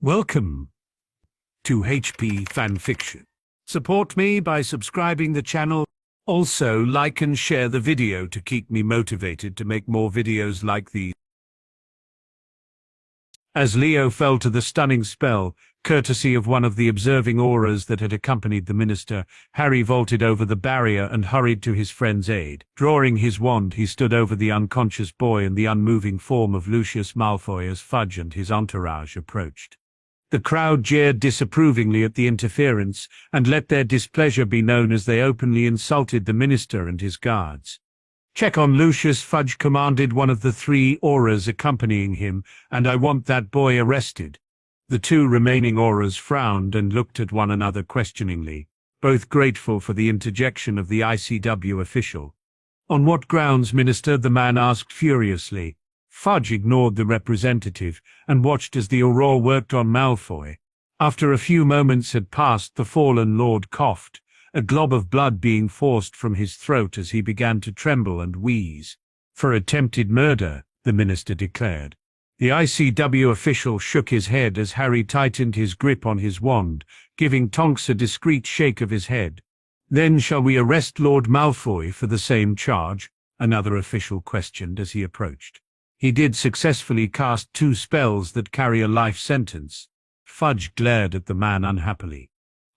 Welcome to HP Fanfiction. Support me by subscribing the channel. Also, like and share the video to keep me motivated to make more videos like these. As Leo fell to the stunning spell, courtesy of one of the observing auras that had accompanied the minister, Harry vaulted over the barrier and hurried to his friend's aid. Drawing his wand, he stood over the unconscious boy and the unmoving form of Lucius Malfoy as Fudge and his entourage approached. The crowd jeered disapprovingly at the interference, and let their displeasure be known as they openly insulted the minister and his guards. "Check on Lucius," Fudge commanded one of the three auras accompanying him, "and I want that boy arrested." The two remaining auras frowned and looked at one another questioningly, both grateful for the interjection of the ICW official. "On what grounds, Minister?" the man asked furiously. Fudge ignored the representative and watched as the aurora worked on Malfoy. After a few moments had passed, the fallen lord coughed, a glob of blood being forced from his throat as he began to tremble and wheeze. "For attempted murder," the minister declared. The ICW official shook his head as Harry tightened his grip on his wand, giving Tonks a discreet shake of his head. "Then shall we arrest Lord Malfoy for the same charge?" another official questioned as he approached. "He did successfully cast 2 spells that carry a life sentence." Fudge glared at the man unhappily.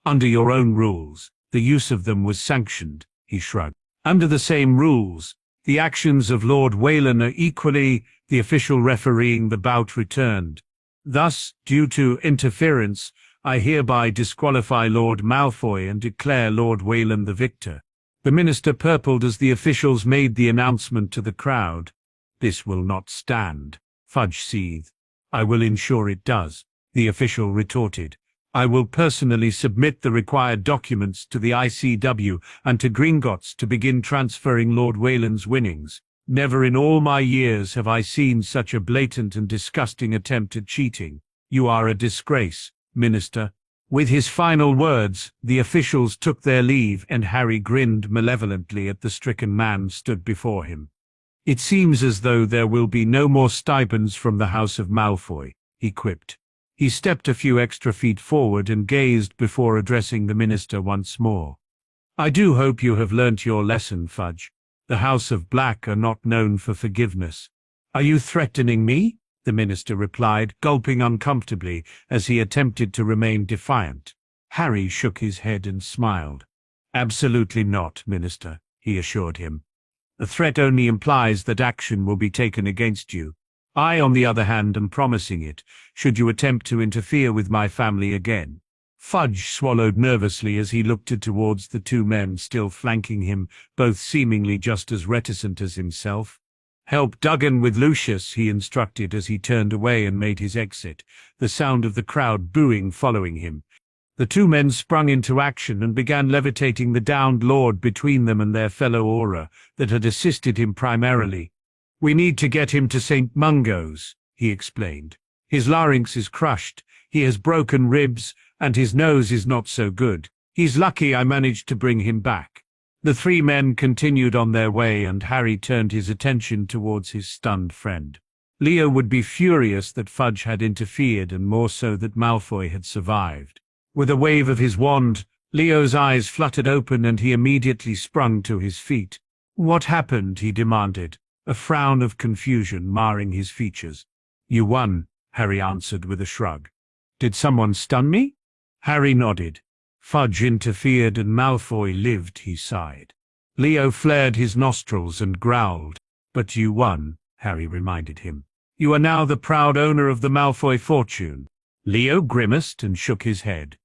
"Under your own rules, the use of them was sanctioned," he shrugged. "Under the same rules, the actions of Lord Wayland are equally," the official refereeing the bout returned. "Thus, due to interference, I hereby disqualify Lord Malfoy and declare Lord Wayland the victor." The minister purpled as the officials made the announcement to the crowd. "This will not stand," Fudge seethed. "I will ensure it does," the official retorted. "I will personally submit the required documents to the ICW and to Gringotts to begin transferring Lord Wayland's winnings. Never in all my years have I seen such a blatant and disgusting attempt at cheating. You are a disgrace, Minister." With his final words, the officials took their leave and Harry grinned malevolently at the stricken man stood before him. "It seems as though there will be no more stipends from the House of Malfoy," he quipped. He stepped a few extra feet forward and gazed before addressing the minister once more. "I do hope you have learnt your lesson, Fudge. The House of Black are not known for forgiveness." "Are you threatening me?" the minister replied, gulping uncomfortably as he attempted to remain defiant. Harry shook his head and smiled. "Absolutely not, Minister," he assured him. "The threat only implies that action will be taken against you. I, on the other hand, am promising it, should you attempt to interfere with my family again." Fudge swallowed nervously as he looked towards the 2 men still flanking him, both seemingly just as reticent as himself. "Help Duggan with Lucius," he instructed as he turned away and made his exit, the sound of the crowd booing following him. The 2 men sprung into action and began levitating the downed lord between them and their fellow aura that had assisted him primarily. "We need to get him to St. Mungo's," he explained. "His larynx is crushed, he has broken ribs, and his nose is not so good. He's lucky I managed to bring him back." The 3 men continued on their way and Harry turned his attention towards his stunned friend. Leo would be furious that Fudge had interfered and more so that Malfoy had survived. With a wave of his wand, Leo's eyes fluttered open and he immediately sprung to his feet. "What happened?" he demanded, a frown of confusion marring his features. "You won," Harry answered with a shrug. "Did someone stun me?" Harry nodded. "Fudge interfered and Malfoy lived," he sighed. Leo flared his nostrils and growled. "But you won," Harry reminded him. "You are now the proud owner of the Malfoy fortune." Leo grimaced and shook his head.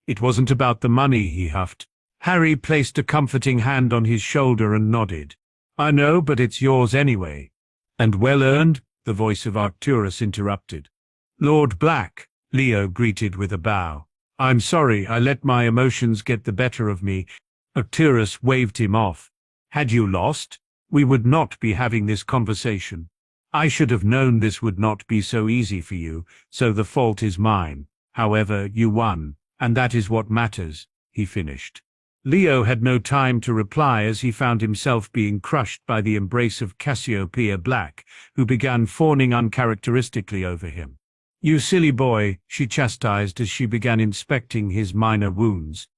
"It wasn't about the money," he huffed. Harry placed a comforting hand on his shoulder and nodded. "I know, but it's yours anyway." "And well earned," the voice of Arcturus interrupted. "Lord Black," Leo greeted with a bow. "I'm sorry, I let my emotions get the better of me." Arcturus waved him off. "Had you lost, we would not be having this conversation. I should have known this would not be so easy for you, so the fault is mine. However, you won, and that is what matters," he finished. Leo had no time to reply as he found himself being crushed by the embrace of Cassiopeia Black, who began fawning uncharacteristically over him. You silly boy, she chastised as she began inspecting his minor wounds.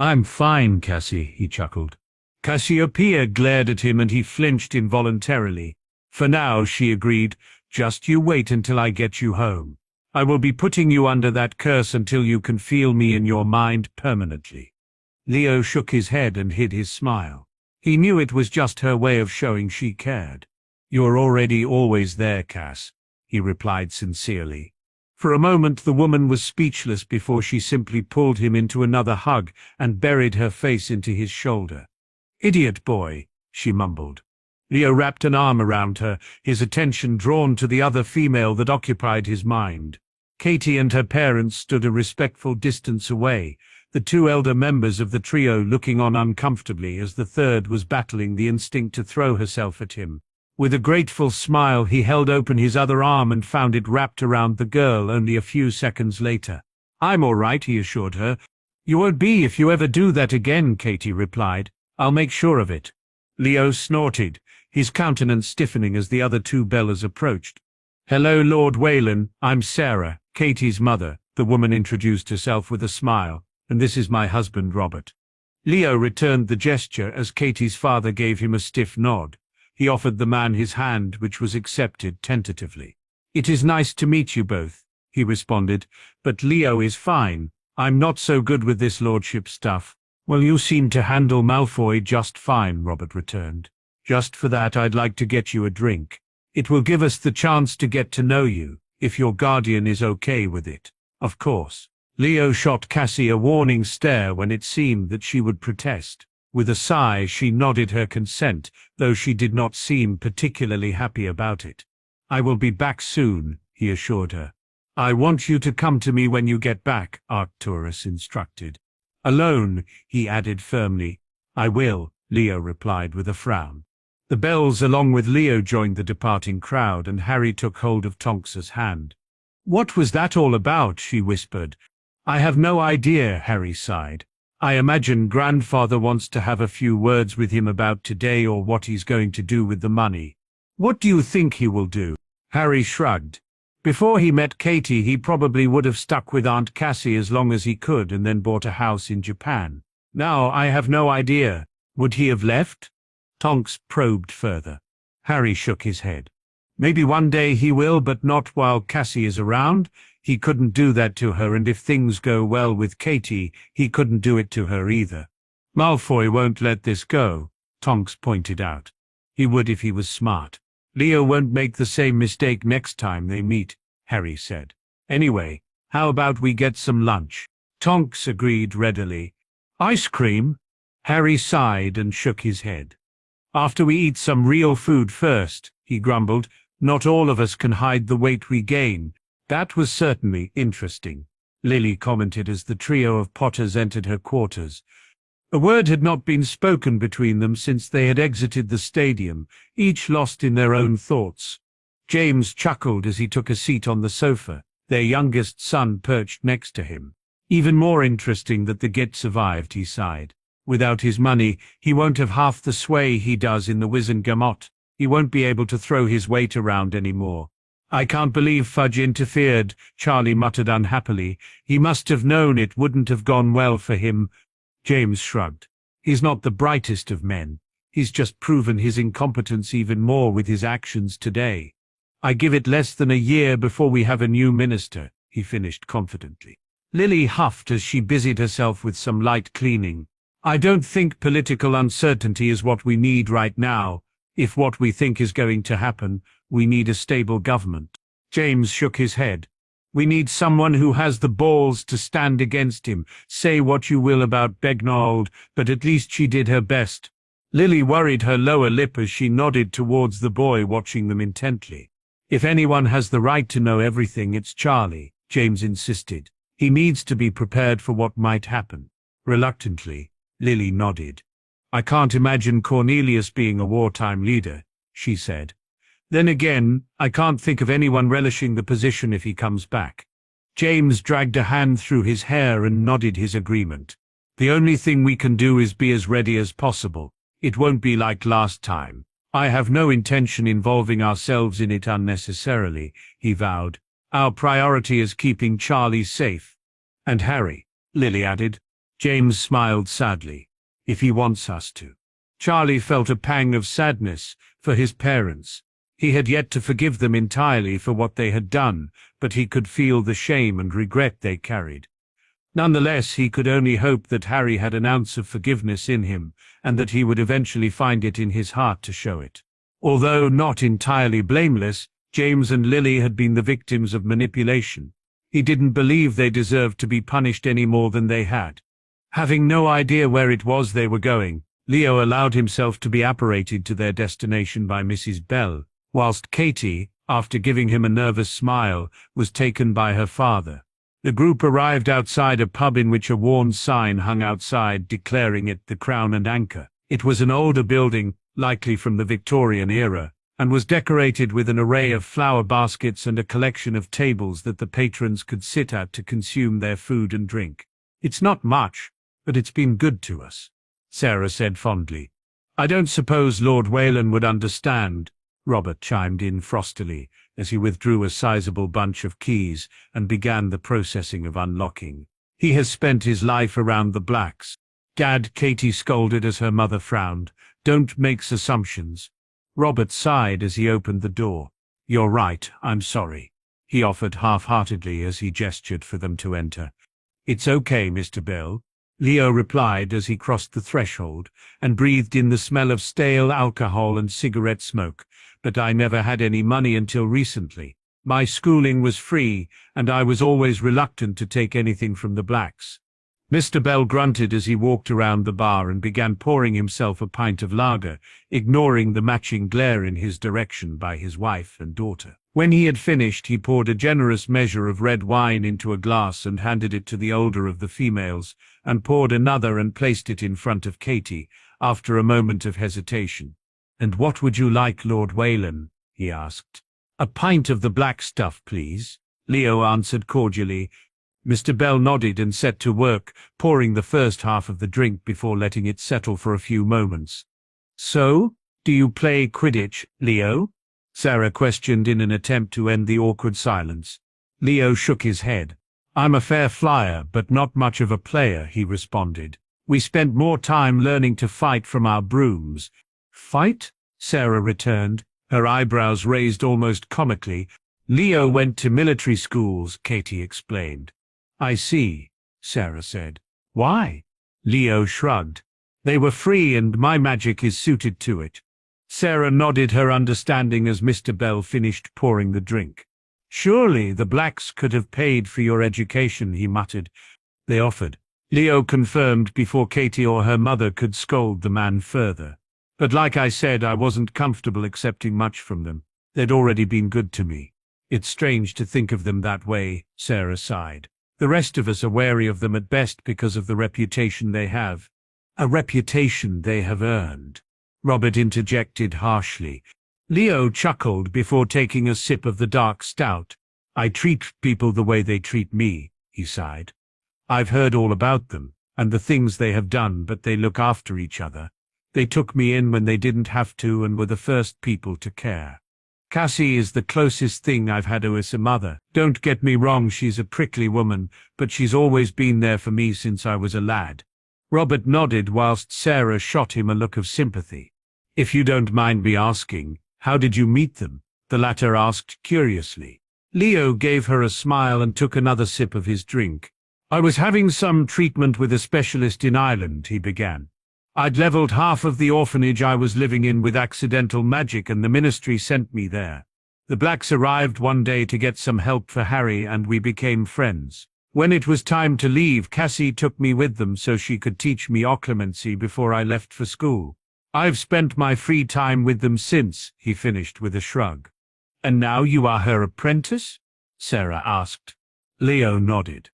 I'm fine, Cassie, he chuckled. Cassiopeia glared at him and he flinched involuntarily. For now, she agreed, just you wait until I get you home. I will be putting you under that curse until you can feel me in your mind permanently. Leo shook his head and hid his smile. He knew it was just her way of showing she cared. You're already always there, Cass, he replied sincerely. For a moment the woman was speechless before she simply pulled him into another hug and buried her face into his shoulder. Idiot boy, she mumbled. Leo wrapped an arm around her, his attention drawn to the other female that occupied his mind. Katie and her parents stood a respectful distance away, the two elder members of the trio looking on uncomfortably as the third was battling the instinct to throw herself at him. With a grateful smile, he held open his other arm and found it wrapped around the girl only a few seconds later. I'm all right, he assured her. You won't be if you ever do that again, Katie replied. I'll make sure of it. Leo snorted, his countenance stiffening as the other two Bellas approached. Hello, Lord Wayland. I'm Sarah, Katie's mother, the woman introduced herself with a smile, and this is my husband, Robert. Leo returned the gesture as Katie's father gave him a stiff nod. He offered the man his hand, which was accepted tentatively. It is nice to meet you both, he responded, but Leo is fine. I'm not so good with this lordship stuff. Well, you seem to handle Malfoy just fine, Robert returned. Just for that I'd like to get you a drink. It will give us the chance to get to know you, if your guardian is okay with it. Of course. Leo shot Cassie a warning stare when it seemed that she would protest. With a sigh, she nodded her consent, though she did not seem particularly happy about it. I will be back soon, he assured her. I want you to come to me when you get back, Arcturus instructed. Alone, he added firmly. I will, Leo replied with a frown. The Bells along with Leo joined the departing crowd, and Harry took hold of Tonks's hand. What was that all about? She whispered. I have no idea, Harry sighed. I imagine grandfather wants to have a few words with him about today or what he's going to do with the money. What do you think he will do? Harry shrugged. Before he met Katie, he probably would have stuck with Aunt Cassie as long as he could and then bought a house in Japan. Now I have no idea. Would he have left? Tonks probed further. Harry shook his head. Maybe one day he will, but not while Cassie is around. He couldn't do that to her, and if things go well with Katie, he couldn't do it to her either. Malfoy won't let this go, Tonks pointed out. He would if he was smart. Leo won't make the same mistake next time they meet, Harry said. Anyway, how about we get some lunch? Tonks agreed readily. Ice cream? Harry sighed and shook his head. After we eat some real food first, he grumbled. Not all of us can hide the weight we gain. That was certainly interesting, Lily commented as the trio of Potters entered her quarters. A word had not been spoken between them since they had exited the stadium, each lost in their own thoughts. James chuckled as he took a seat on the sofa, their youngest son perched next to him. Even more interesting that the Git survived, he sighed. Without his money, he won't have half the sway he does in the Wizengamot. He won't be able to throw his weight around anymore. I can't believe Fudge interfered, Charlie muttered unhappily. He must have known it wouldn't have gone well for him. James shrugged. He's not the brightest of men. He's just proven his incompetence even more with his actions today. I give it less than a year before we have a new minister, he finished confidently. Lily huffed as she busied herself with some light cleaning. I don't think political uncertainty is what we need right now. If what we think is going to happen, we need a stable government. James shook his head. We need someone who has the balls to stand against him. Say what you will about Begnold, but at least she did her best. Lily worried her lower lip as she nodded towards the boy watching them intently. If anyone has the right to know everything, it's Charlie, James insisted. He needs to be prepared for what might happen. Reluctantly, Lily nodded. I can't imagine Cornelius being a wartime leader, she said. Then again, I can't think of anyone relishing the position if he comes back. James dragged a hand through his hair and nodded his agreement. The only thing we can do is be as ready as possible. It won't be like last time. I have no intention involving ourselves in it unnecessarily, he vowed. Our priority is keeping Charlie safe. And Harry, Lily added. James smiled sadly. If he wants us to. Charlie felt a pang of sadness for his parents. He had yet to forgive them entirely for what they had done, but he could feel the shame and regret they carried. Nonetheless, he could only hope that Harry had an ounce of forgiveness in him, and that he would eventually find it in his heart to show it. Although not entirely blameless, James and Lily had been the victims of manipulation. He didn't believe they deserved to be punished any more than they had. Having no idea where it was they were going, Leo allowed himself to be apparated to their destination by Mrs. Bell, whilst Katie, after giving him a nervous smile, was taken by her father. The group arrived outside a pub in which a worn sign hung outside declaring it the Crown and Anchor. It was an older building, likely from the Victorian era, and was decorated with an array of flower baskets and a collection of tables that the patrons could sit at to consume their food and drink. It's not much, but it's been good to us, Sarah said fondly. I don't suppose Lord Wayland would understand, Robert chimed in frostily, as he withdrew a sizable bunch of keys and began the processing of unlocking. He has spent his life around the blacks. Dad, Katie scolded as her mother frowned. Don't make assumptions. Robert sighed as he opened the door. You're right, I'm sorry, he offered half-heartedly as he gestured for them to enter. It's okay, Mr. Bell, Leo replied as he crossed the threshold and breathed in the smell of stale alcohol and cigarette smoke. But I never had any money until recently. My schooling was free, and I was always reluctant to take anything from the blacks. Mr. Bell grunted as he walked around the bar and began pouring himself a pint of lager, ignoring the matching glare in his direction by his wife and daughter. When he had finished, he poured a generous measure of red wine into a glass and handed it to the older of the females, and poured another and placed it in front of Katie, after a moment of hesitation. And what would you like, Lord Wayland? He asked. A pint of the black stuff, please, Leo answered cordially. Mr. Bell nodded and set to work, pouring the first half of the drink before letting it settle for a few moments. So, do you play Quidditch, Leo? Sarah questioned in an attempt to end the awkward silence. Leo shook his head. I'm a fair flyer, but not much of a player, he responded. We spent more time learning to fight from our brooms. Fight? Sarah returned, her eyebrows raised almost comically. Leo went to military schools, Katie explained. I see, Sarah said. Why? Leo shrugged. They were free and my magic is suited to it. Sarah nodded her understanding as Mr. Bell finished pouring the drink. Surely the blacks could have paid for your education, he muttered. They offered. Leo confirmed before Katie or her mother could scold the man further. But like I said, I wasn't comfortable accepting much from them. They'd already been good to me. It's strange to think of them that way, Sarah sighed. The rest of us are wary of them at best because of the reputation they have. A reputation they have earned, Robert interjected harshly. Leo chuckled before taking a sip of the dark stout. I treat people the way they treat me, he sighed. I've heard all about them, and the things they have done, but they look after each other. They took me in when they didn't have to and were the first people to care. Cassie is the closest thing I've had to a mother. Don't get me wrong, she's a prickly woman, but she's always been there for me since I was a lad. Robert nodded whilst Sarah shot him a look of sympathy. If you don't mind me asking, how did you meet them? The latter asked curiously. Leo gave her a smile and took another sip of his drink. I was having some treatment with a specialist in Ireland, he began. I'd leveled half of the orphanage I was living in with accidental magic and the ministry sent me there. The blacks arrived one day to get some help for Harry and we became friends. When it was time to leave, Cassie took me with them so she could teach me occlumency before I left for school. I've spent my free time with them since, he finished with a shrug. And now you are her apprentice? Sarah asked. Leo nodded.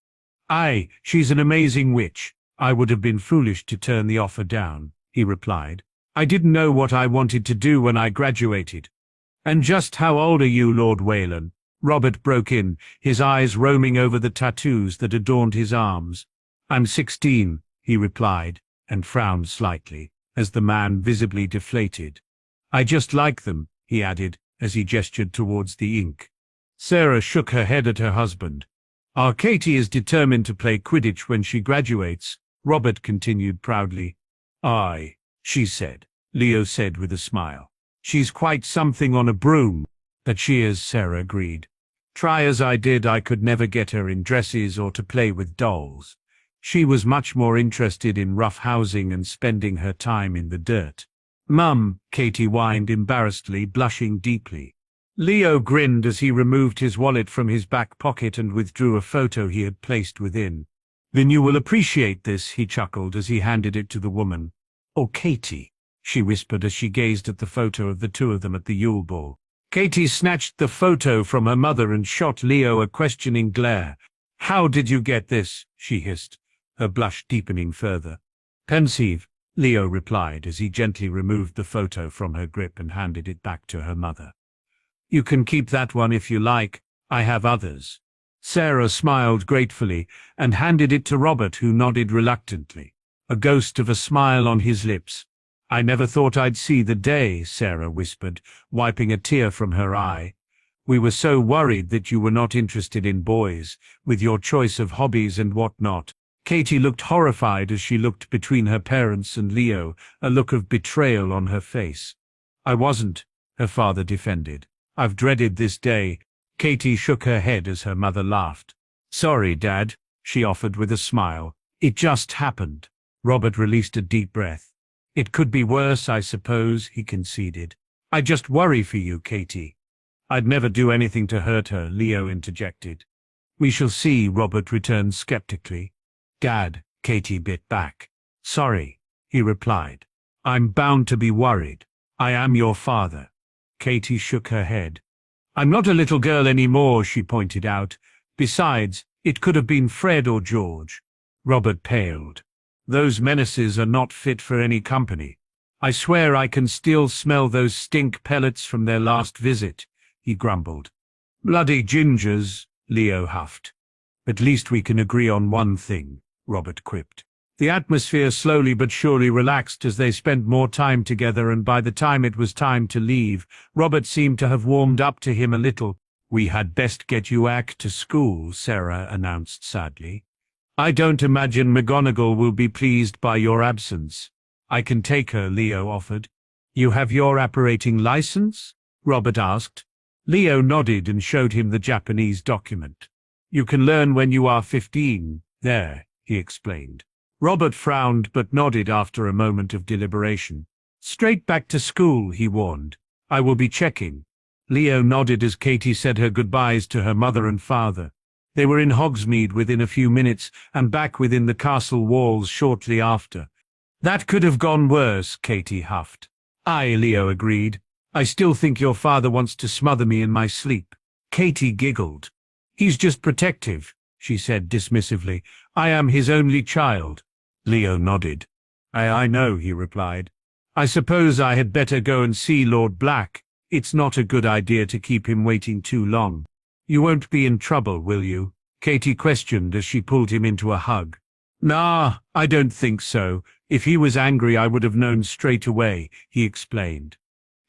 Aye, she's an amazing witch. I would have been foolish to turn the offer down, he replied. I didn't know what I wanted to do when I graduated. And just how old are you, Lord Wayland? Robert broke in, his eyes roaming over the tattoos that adorned his arms. I'm 16, he replied, and frowned slightly, as the man visibly deflated. I just like them, he added, as he gestured towards the ink. Sarah shook her head at her husband. Our Katie is determined to play Quidditch when she graduates, Robert continued proudly. Aye, she said, Leo said with a smile. She's quite something on a broom. That she is, Sarah agreed. Try as I did, I could never get her in dresses or to play with dolls. She was much more interested in roughhousing and spending her time in the dirt. Mum, Katie whined embarrassedly, blushing deeply. Leo grinned as he removed his wallet from his back pocket and withdrew a photo he had placed within. Then you will appreciate this, he chuckled as he handed it to the woman. Oh, Katie, she whispered as she gazed at the photo of the two of them at the Yule Ball. Katie snatched the photo from her mother and shot Leo a questioning glare. How did you get this? She hissed, her blush deepening further. Pensive, Leo replied as he gently removed the photo from her grip and handed it back to her mother. You can keep that one if you like, I have others. Sarah smiled gratefully and handed it to Robert, who nodded reluctantly, a ghost of a smile on his lips. I never thought I'd see the day, Sarah whispered, wiping a tear from her eye. We were so worried that you were not interested in boys, with your choice of hobbies and what not. Katie looked horrified as she looked between her parents and Leo, a look of betrayal on her face. I wasn't, her father defended. I've dreaded this day. Katie shook her head as her mother laughed. Sorry, Dad, she offered with a smile. It just happened. Robert released a deep breath. It could be worse, I suppose, he conceded. I just worry for you, Katie. I'd never do anything to hurt her, Leo interjected. We shall see, Robert returned skeptically. Dad, Katie bit back. Sorry, he replied. I'm bound to be worried. I am your father. Katie shook her head. I'm not a little girl anymore, she pointed out. Besides, it could have been Fred or George. Robert paled. Those menaces are not fit for any company. I swear I can still smell those stink pellets from their last visit, he grumbled. Bloody gingers, Leo huffed. At least we can agree on one thing, Robert quipped. The atmosphere slowly but surely relaxed as they spent more time together, and by the time it was time to leave, Robert seemed to have warmed up to him a little. We had best get you back to school, Sarah announced sadly. I don't imagine McGonagall will be pleased by your absence. I can take her, Leo offered. You have your operating license? Robert asked. Leo nodded and showed him the Japanese document. You can learn when you are 15, there, he explained. Robert frowned but nodded after a moment of deliberation. Straight back to school, he warned. I will be checking. Leo nodded as Katie said her goodbyes to her mother and father. They were in Hogsmeade within a few minutes and back within the castle walls shortly after. That could have gone worse, Katie huffed. Aye, Leo agreed. I still think your father wants to smother me in my sleep. Katie giggled. He's just protective, she said dismissively. I am his only child. Leo nodded. I know, he replied. I suppose I had better go and see Lord Black. It's not a good idea to keep him waiting too long. You won't be in trouble, will you? Katie questioned as she pulled him into a hug. Nah, I don't think so. If he was angry, I would have known straight away, he explained.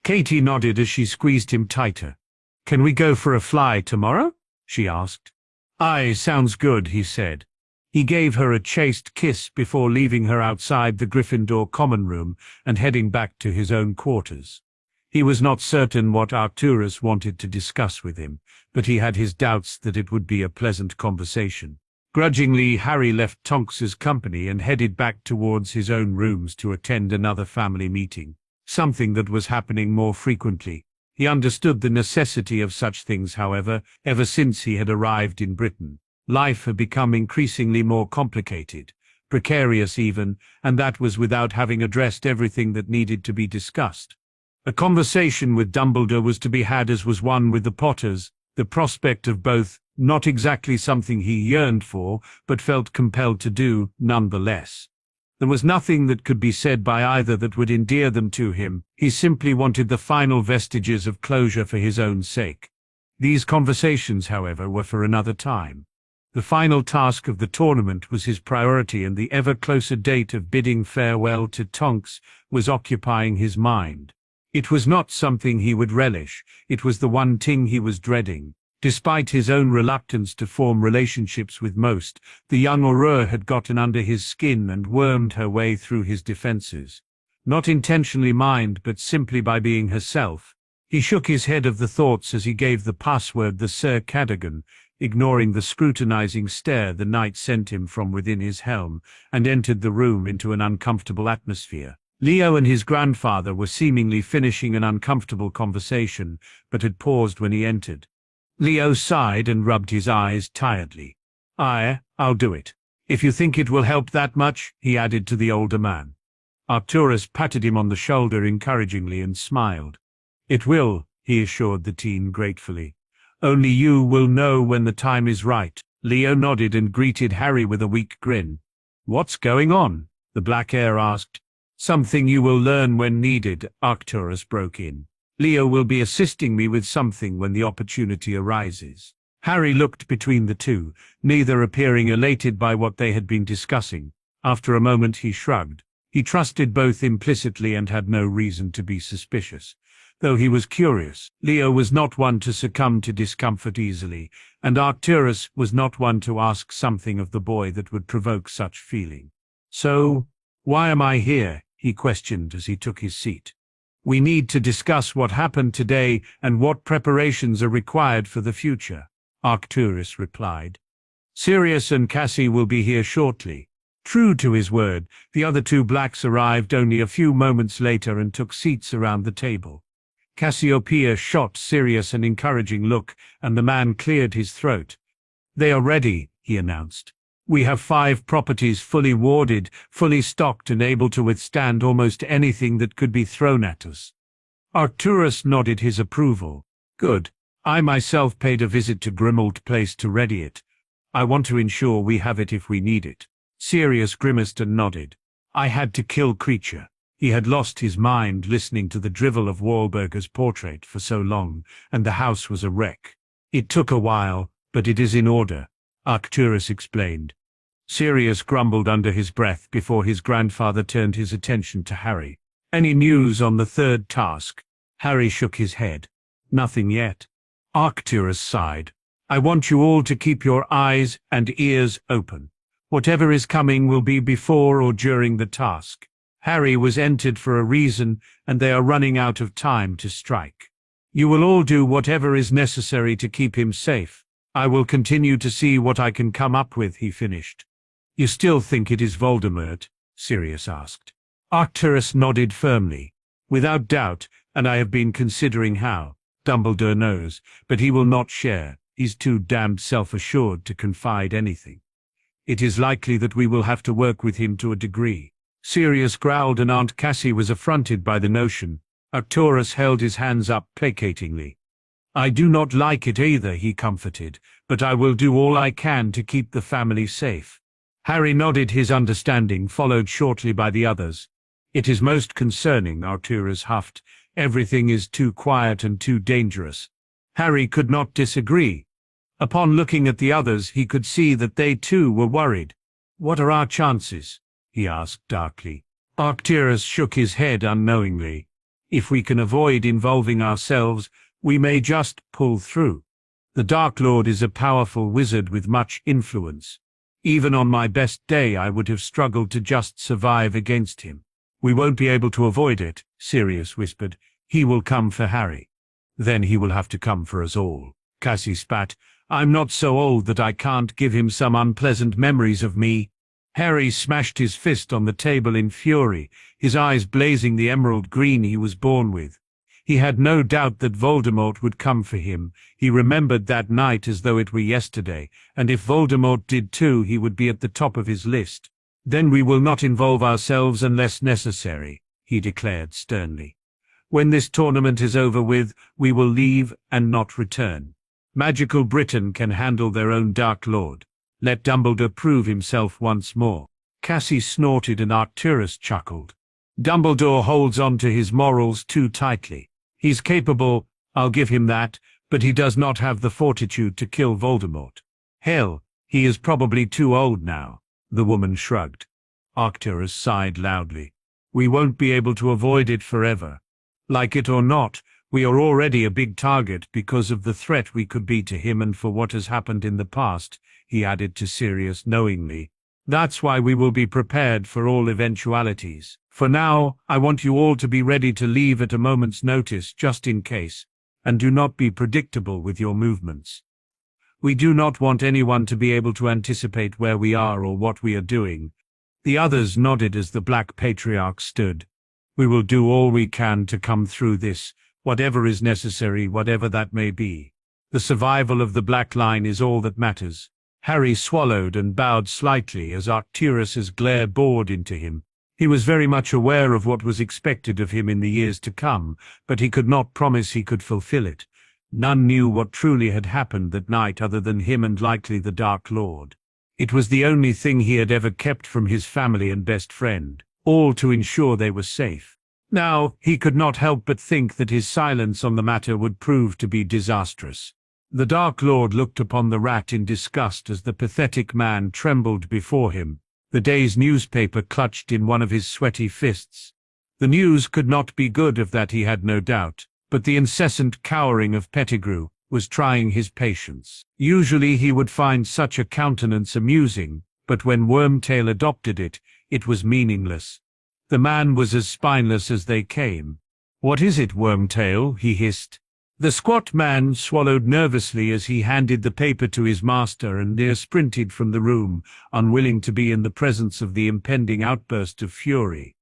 Katie nodded as she squeezed him tighter. Can we go for a fly tomorrow? She asked. Aye, sounds good, he said. He gave her a chaste kiss before leaving her outside the Gryffindor common room and heading back to his own quarters. He was not certain what Arcturus wanted to discuss with him, but he had his doubts that it would be a pleasant conversation. Grudgingly, Harry left Tonks's company and headed back towards his own rooms to attend another family meeting, something that was happening more frequently. He understood the necessity of such things, however, ever since he had arrived in Britain. Life had become increasingly more complicated, precarious even, and that was without having addressed everything that needed to be discussed. A conversation with Dumbledore was to be had, as was one with the Potters, the prospect of both, not exactly something he yearned for, but felt compelled to do, nonetheless. There was nothing that could be said by either that would endear them to him. He simply wanted the final vestiges of closure for his own sake. These conversations, however, were for another time. The final task of the tournament was his priority, and the ever closer date of bidding farewell to Tonks was occupying his mind. It was not something he would relish, it was the one thing he was dreading. Despite his own reluctance to form relationships with most, the young Aurora had gotten under his skin and wormed her way through his defenses. Not intentionally mind, but simply by being herself. He shook his head of the thoughts as he gave the password the Sir Cadogan, ignoring the scrutinizing stare the knight sent him from within his helm, and entered the room into an uncomfortable atmosphere. Leo and his grandfather were seemingly finishing an uncomfortable conversation, but had paused when he entered. Leo sighed and rubbed his eyes tiredly. I'll do it. If you think it will help that much, he added to the older man. Arcturus patted him on the shoulder encouragingly and smiled. It will, he assured the teen gratefully. Only you will know when the time is right. Leo nodded and greeted Harry with a weak grin. What's going on? The Black Heir asked. Something you will learn when needed, Arcturus broke in. Leo will be assisting me with something when the opportunity arises. Harry looked between the two, neither appearing elated by what they had been discussing. After a moment he shrugged. He trusted both implicitly and had no reason to be suspicious. Though he was curious, Leo was not one to succumb to discomfort easily, and Arcturus was not one to ask something of the boy that would provoke such feeling. So, why am I here? He questioned as he took his seat. We need to discuss what happened today and what preparations are required for the future, Arcturus replied. Sirius and Cassie will be here shortly. True to his word, the other two blacks arrived only a few moments later and took seats around the table. Cassiopeia shot Sirius an encouraging look, and the man cleared his throat. They are ready, he announced. We have 5 properties fully warded, fully stocked and able to withstand almost anything that could be thrown at us. Arcturus nodded his approval. Good. I myself paid a visit to Grimald Place to ready it. I want to ensure we have it if we need it. Sirius grimaced and nodded. I had to kill Creature. He had lost his mind listening to the drivel of Wahlberger's portrait for so long, and the house was a wreck. It took a while, but it is in order, Arcturus explained. Sirius grumbled under his breath before his grandfather turned his attention to Harry. Any news on the third task? Harry shook his head. Nothing yet. Arcturus sighed. I want you all to keep your eyes and ears open. Whatever is coming will be before or during the task. Harry was entered for a reason, and they are running out of time to strike. You will all do whatever is necessary to keep him safe. I will continue to see what I can come up with, he finished. You still think it is Voldemort? Sirius asked. Arcturus nodded firmly. Without doubt, and I have been considering how. Dumbledore knows, but he will not share. He's too damned self-assured to confide anything. It is likely that we will have to work with him to a degree. Sirius growled and Aunt Cassie was affronted by the notion. Arcturus held his hands up placatingly. I do not like it either, he comforted, but I will do all I can to keep the family safe. Harry nodded his understanding, followed shortly by the others. It is most concerning, Arcturus huffed. Everything is too quiet and too dangerous. Harry could not disagree. Upon looking at the others, he could see that they too were worried. What are our chances? He asked darkly. Arcturus shook his head unknowingly. If we can avoid involving ourselves, we may just pull through. The Dark Lord is a powerful wizard with much influence. Even on my best day I would have struggled to just survive against him. We won't be able to avoid it, Sirius whispered. He will come for Harry. Then he will have to come for us all. Cassie spat. I'm not so old that I can't give him some unpleasant memories of me. Harry smashed his fist on the table in fury, his eyes blazing the emerald green he was born with. He had no doubt that Voldemort would come for him. He remembered that night as though it were yesterday, and if Voldemort did too, he would be at the top of his list. Then we will not involve ourselves unless necessary, he declared sternly. When this tournament is over with, we will leave and not return. Magical Britain can handle their own Dark Lord. Let Dumbledore prove himself once more. Cassie snorted and Arcturus chuckled. Dumbledore holds on to his morals too tightly. He's capable, I'll give him that, but he does not have the fortitude to kill Voldemort. Hell, he is probably too old now. The woman shrugged. Arcturus sighed loudly. We won't be able to avoid it forever. Like it or not, We are already a big target because of the threat we could be to him and for what has happened in the past," he added to Sirius knowingly. "That's why we will be prepared for all eventualities. For now, I want you all to be ready to leave at a moment's notice just in case, and do not be predictable with your movements. We do not want anyone to be able to anticipate where we are or what we are doing." The others nodded as the Black Patriarch stood. "We will do all we can to come through this, whatever is necessary, whatever that may be. The survival of the Black Line is all that matters." Harry swallowed and bowed slightly as Arcturus's glare bored into him. He was very much aware of what was expected of him in the years to come, but he could not promise he could fulfill it. None knew what truly had happened that night other than him and likely the Dark Lord. It was the only thing he had ever kept from his family and best friend, all to ensure they were safe. Now, he could not help but think that his silence on the matter would prove to be disastrous. The Dark Lord looked upon the rat in disgust as the pathetic man trembled before him, the day's newspaper clutched in one of his sweaty fists. The news could not be good, of that he had no doubt, but the incessant cowering of Pettigrew was trying his patience. Usually he would find such a countenance amusing, but when Wormtail adopted it, it was meaningless. The man was as spineless as they came. "What is it, Wormtail?" he hissed. The squat man swallowed nervously as he handed the paper to his master and near sprinted from the room, unwilling to be in the presence of the impending outburst of fury.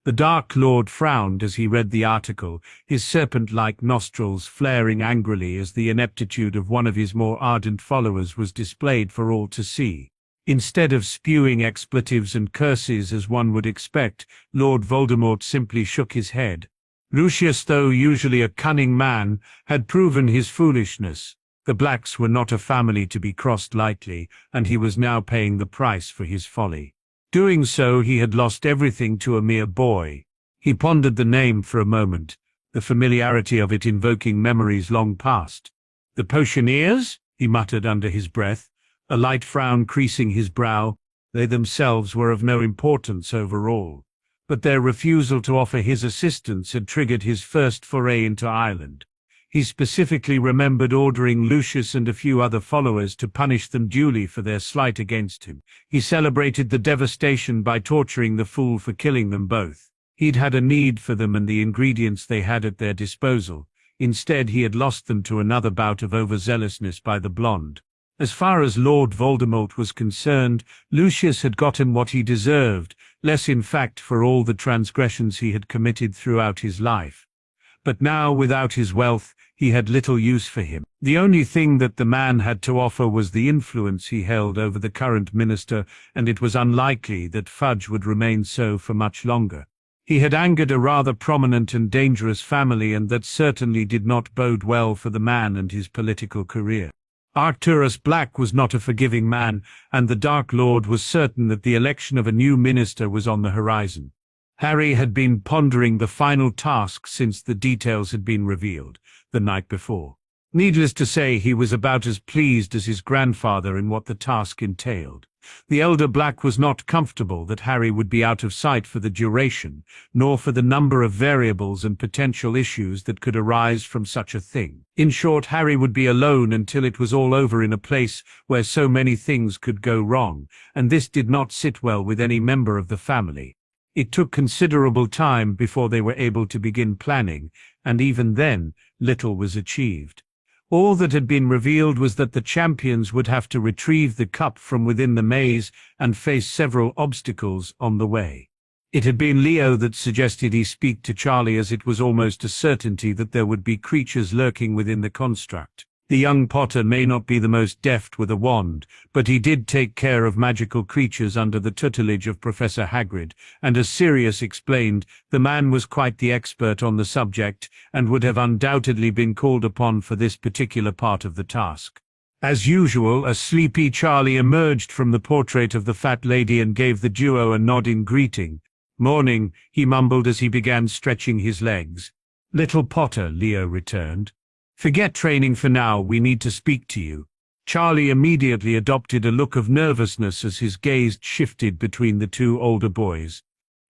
The Dark Lord frowned as he read the article, his serpent-like nostrils flaring angrily as the ineptitude of one of his more ardent followers was displayed for all to see. Instead of spewing expletives and curses as one would expect, Lord Voldemort simply shook his head. Lucius, though usually a cunning man, had proven his foolishness. The Blacks were not a family to be crossed lightly, and he was now paying the price for his folly. Doing so, he had lost everything to a mere boy. He pondered the name for a moment, the familiarity of it invoking memories long past. "The Potioneers?" he muttered under his breath, a light frown creasing his brow. They themselves were of no importance overall, but their refusal to offer his assistance had triggered his first foray into Ireland. He specifically remembered ordering Lucius and a few other followers to punish them duly for their slight against him. He celebrated the devastation by torturing the fool for killing them both. He'd had a need for them and the ingredients they had at their disposal. Instead, he had lost them to another bout of overzealousness by the blonde. As far as Lord Voldemort was concerned, Lucius had gotten what he deserved, less in fact for all the transgressions he had committed throughout his life. But now, without his wealth, he had little use for him. The only thing that the man had to offer was the influence he held over the current minister, and it was unlikely that Fudge would remain so for much longer. He had angered a rather prominent and dangerous family, and that certainly did not bode well for the man and his political career. Arcturus Black was not a forgiving man, and the Dark Lord was certain that the election of a new minister was on the horizon. Harry had been pondering the final task since the details had been revealed the night before. Needless to say, he was about as pleased as his grandfather in what the task entailed. The elder Black was not comfortable that Harry would be out of sight for the duration, nor for the number of variables and potential issues that could arise from such a thing. In short, Harry would be alone until it was all over in a place where so many things could go wrong, and this did not sit well with any member of the family. It took considerable time before they were able to begin planning, and even then, little was achieved. All that had been revealed was that the champions would have to retrieve the cup from within the maze and face several obstacles on the way. It had been Leo that suggested he speak to Charlie, as it was almost a certainty that there would be creatures lurking within the construct. The young Potter may not be the most deft with a wand, but he did take care of magical creatures under the tutelage of Professor Hagrid, and as Sirius explained, the man was quite the expert on the subject, and would have undoubtedly been called upon for this particular part of the task. As usual, a sleepy Charlie emerged from the portrait of the fat lady and gave the duo a nod in greeting. "Morning," he mumbled as he began stretching his legs. "Little Potter," Leo returned. "Forget training for now, we need to speak to you." Charlie immediately adopted a look of nervousness as his gaze shifted between the two older boys.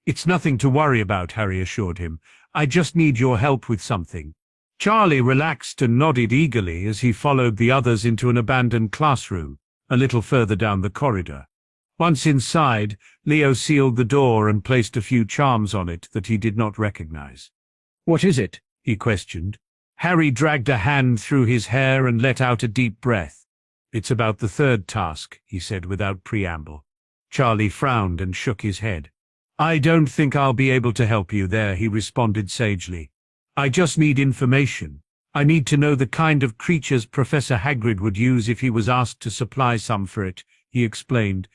"It's nothing to worry about," Harry assured him. "I just need your help with something." Charlie relaxed and nodded eagerly as he followed the others into an abandoned classroom, a little further down the corridor. Once inside, Leo sealed the door and placed a few charms on it that he did not recognize. "What is it?" he questioned. Harry dragged a hand through his hair and let out a deep breath. "It's about the third task," he said without preamble. Charlie frowned and shook his head. "I don't think I'll be able to help you there," he responded sagely. "I just need information. I need to know the kind of creatures Professor Hagrid would use if he was asked to supply some for it," he explained.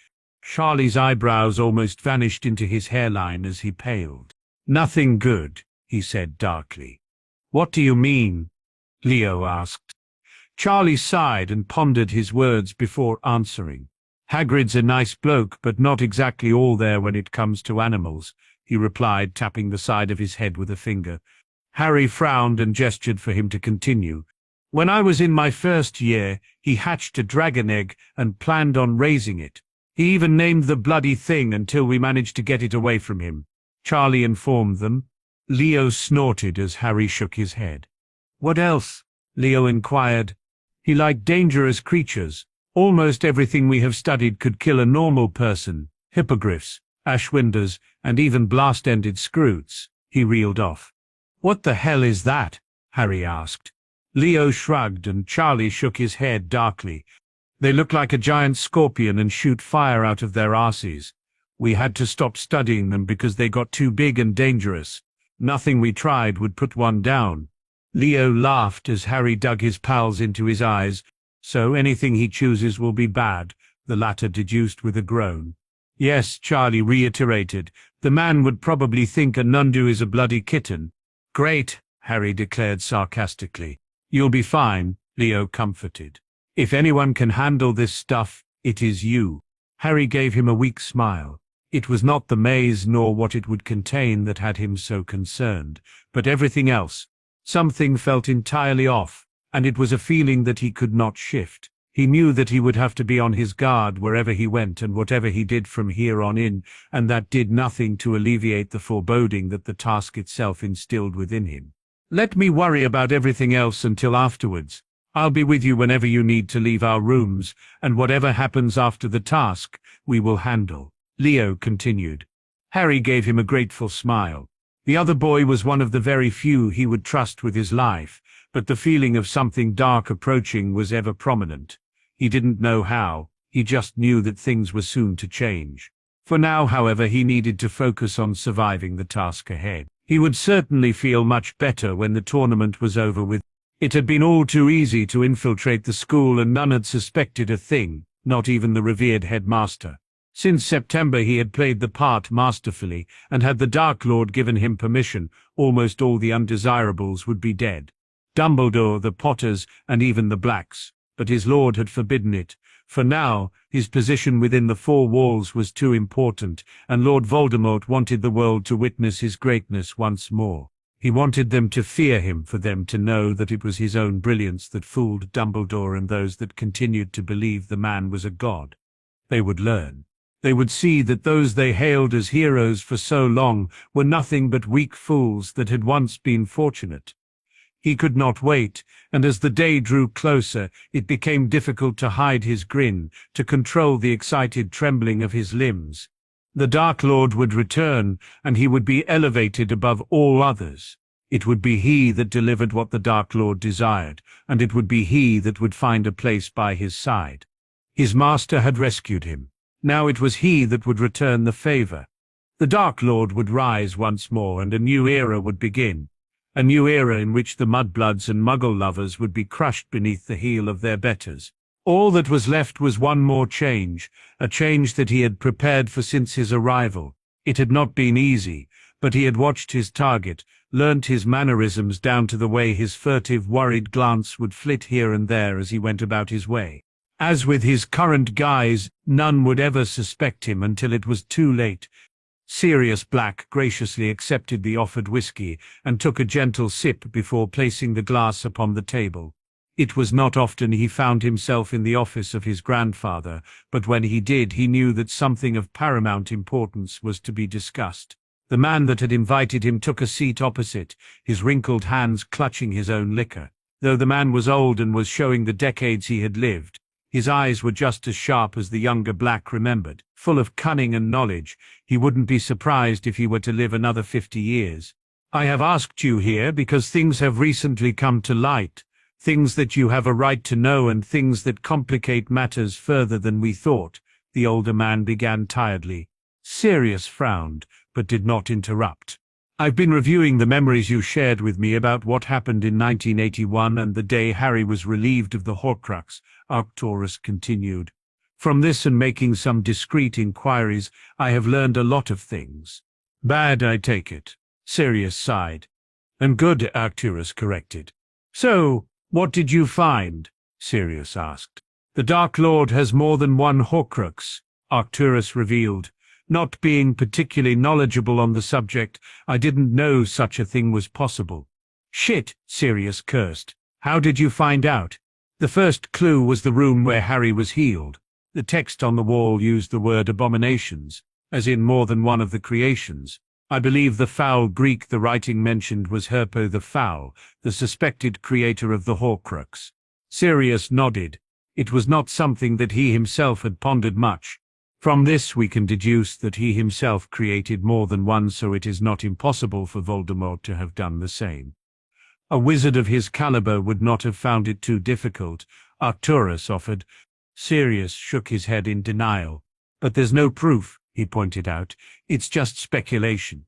Charlie's eyebrows almost vanished into his hairline as he paled. "Nothing good," he said darkly. "What do you mean?" Leo asked. Charlie sighed and pondered his words before answering. "Hagrid's a nice bloke, but not exactly all there when it comes to animals," he replied, tapping the side of his head with a finger. Harry frowned and gestured for him to continue. "When I was in my first year, he hatched a dragon egg and planned on raising it. He even named the bloody thing until we managed to get it away from him," Charlie informed them. Leo snorted as Harry shook his head. "What else?" Leo inquired. "He liked dangerous creatures. Almost everything we have studied could kill a normal person. Hippogriffs, ashwinders, and even blast-ended scroots," he reeled off. "What the hell is that?" Harry asked. Leo shrugged and Charlie shook his head darkly. "They look like a giant scorpion and shoot fire out of their arses. We had to stop studying them because they got too big and dangerous. Nothing we tried would put one down." Leo laughed as Harry dug his pals into his eyes. "So anything he chooses will be bad," the latter deduced with a groan. "Yes," Charlie reiterated. "The man would probably think a Nundu is a bloody kitten." "Great," Harry declared sarcastically. "You'll be fine," Leo comforted. "If anyone can handle this stuff, it is you." Harry gave him a weak smile. It was not the maze nor what it would contain that had him so concerned, but everything else. Something felt entirely off, and it was a feeling that he could not shift. He knew that he would have to be on his guard wherever he went and whatever he did from here on in, and that did nothing to alleviate the foreboding that the task itself instilled within him. "Let me worry about everything else until afterwards. I'll be with you whenever you need to leave our rooms, and whatever happens after the task, we will handle," Leo continued. Harry gave him a grateful smile. The other boy was one of the very few he would trust with his life, but the feeling of something dark approaching was ever prominent. He didn't know how, he just knew that things were soon to change. For now, however, he needed to focus on surviving the task ahead. He would certainly feel much better when the tournament was over with. It had been all too easy to infiltrate the school and none had suspected a thing, not even the revered headmaster. Since September he had played the part masterfully, and had the Dark Lord given him permission, almost all the undesirables would be dead. Dumbledore, the Potters, and even the Blacks. But his lord had forbidden it. For now, his position within the four walls was too important, and Lord Voldemort wanted the world to witness his greatness once more. He wanted them to fear him, for them to know that it was his own brilliance that fooled Dumbledore and those that continued to believe the man was a god. They would learn. They would see that those they hailed as heroes for so long were nothing but weak fools that had once been fortunate. He could not wait, and as the day drew closer, it became difficult to hide his grin, to control the excited trembling of his limbs. The Dark Lord would return, and he would be elevated above all others. It would be he that delivered what the Dark Lord desired, and it would be he that would find a place by his side. His master had rescued him. Now it was he that would return the favor. The Dark Lord would rise once more, and a new era would begin. A new era in which the mudbloods and muggle lovers would be crushed beneath the heel of their betters. All that was left was one more change, a change that he had prepared for since his arrival. It had not been easy, but he had watched his target, learnt his mannerisms down to the way his furtive, worried glance would flit here and there as he went about his way. As with his current guise, none would ever suspect him until it was too late. Sirius Black graciously accepted the offered whiskey and took a gentle sip before placing the glass upon the table. It was not often he found himself in the office of his grandfather, but when he did, he knew that something of paramount importance was to be discussed. The man that had invited him took a seat opposite, his wrinkled hands clutching his own liquor. Though the man was old and was showing the decades he had lived, his eyes were just as sharp as the younger Black remembered. Full of cunning and knowledge, he wouldn't be surprised if he were to live another 50 years. I have asked you here because things have recently come to light, things that you have a right to know and things that complicate matters further than we thought, the older man began tiredly. Sirius frowned, but did not interrupt. I've been reviewing the memories you shared with me about what happened in 1981 and the day Harry was relieved of the Horcrux, Arcturus continued. From this and making some discreet inquiries, I have learned a lot of things. Bad, I take it. Sirius sighed. And good, Arcturus corrected. So, what did you find? Sirius asked. The Dark Lord has more than one Horcrux, Arcturus revealed. Not being particularly knowledgeable on the subject, I didn't know such a thing was possible. Shit, Sirius cursed. How did you find out? The first clue was the room where Harry was healed. The text on the wall used the word abominations, as in more than one of the creations. I believe the foul Greek the writing mentioned was Herpo the Foul, the suspected creator of the Horcrux. Sirius nodded. It was not something that he himself had pondered much. From this we can deduce that he himself created more than one, so it is not impossible for Voldemort to have done the same. A wizard of his caliber would not have found it too difficult, Arcturus offered. Sirius shook his head in denial. But there's no proof, he pointed out. It's just speculation.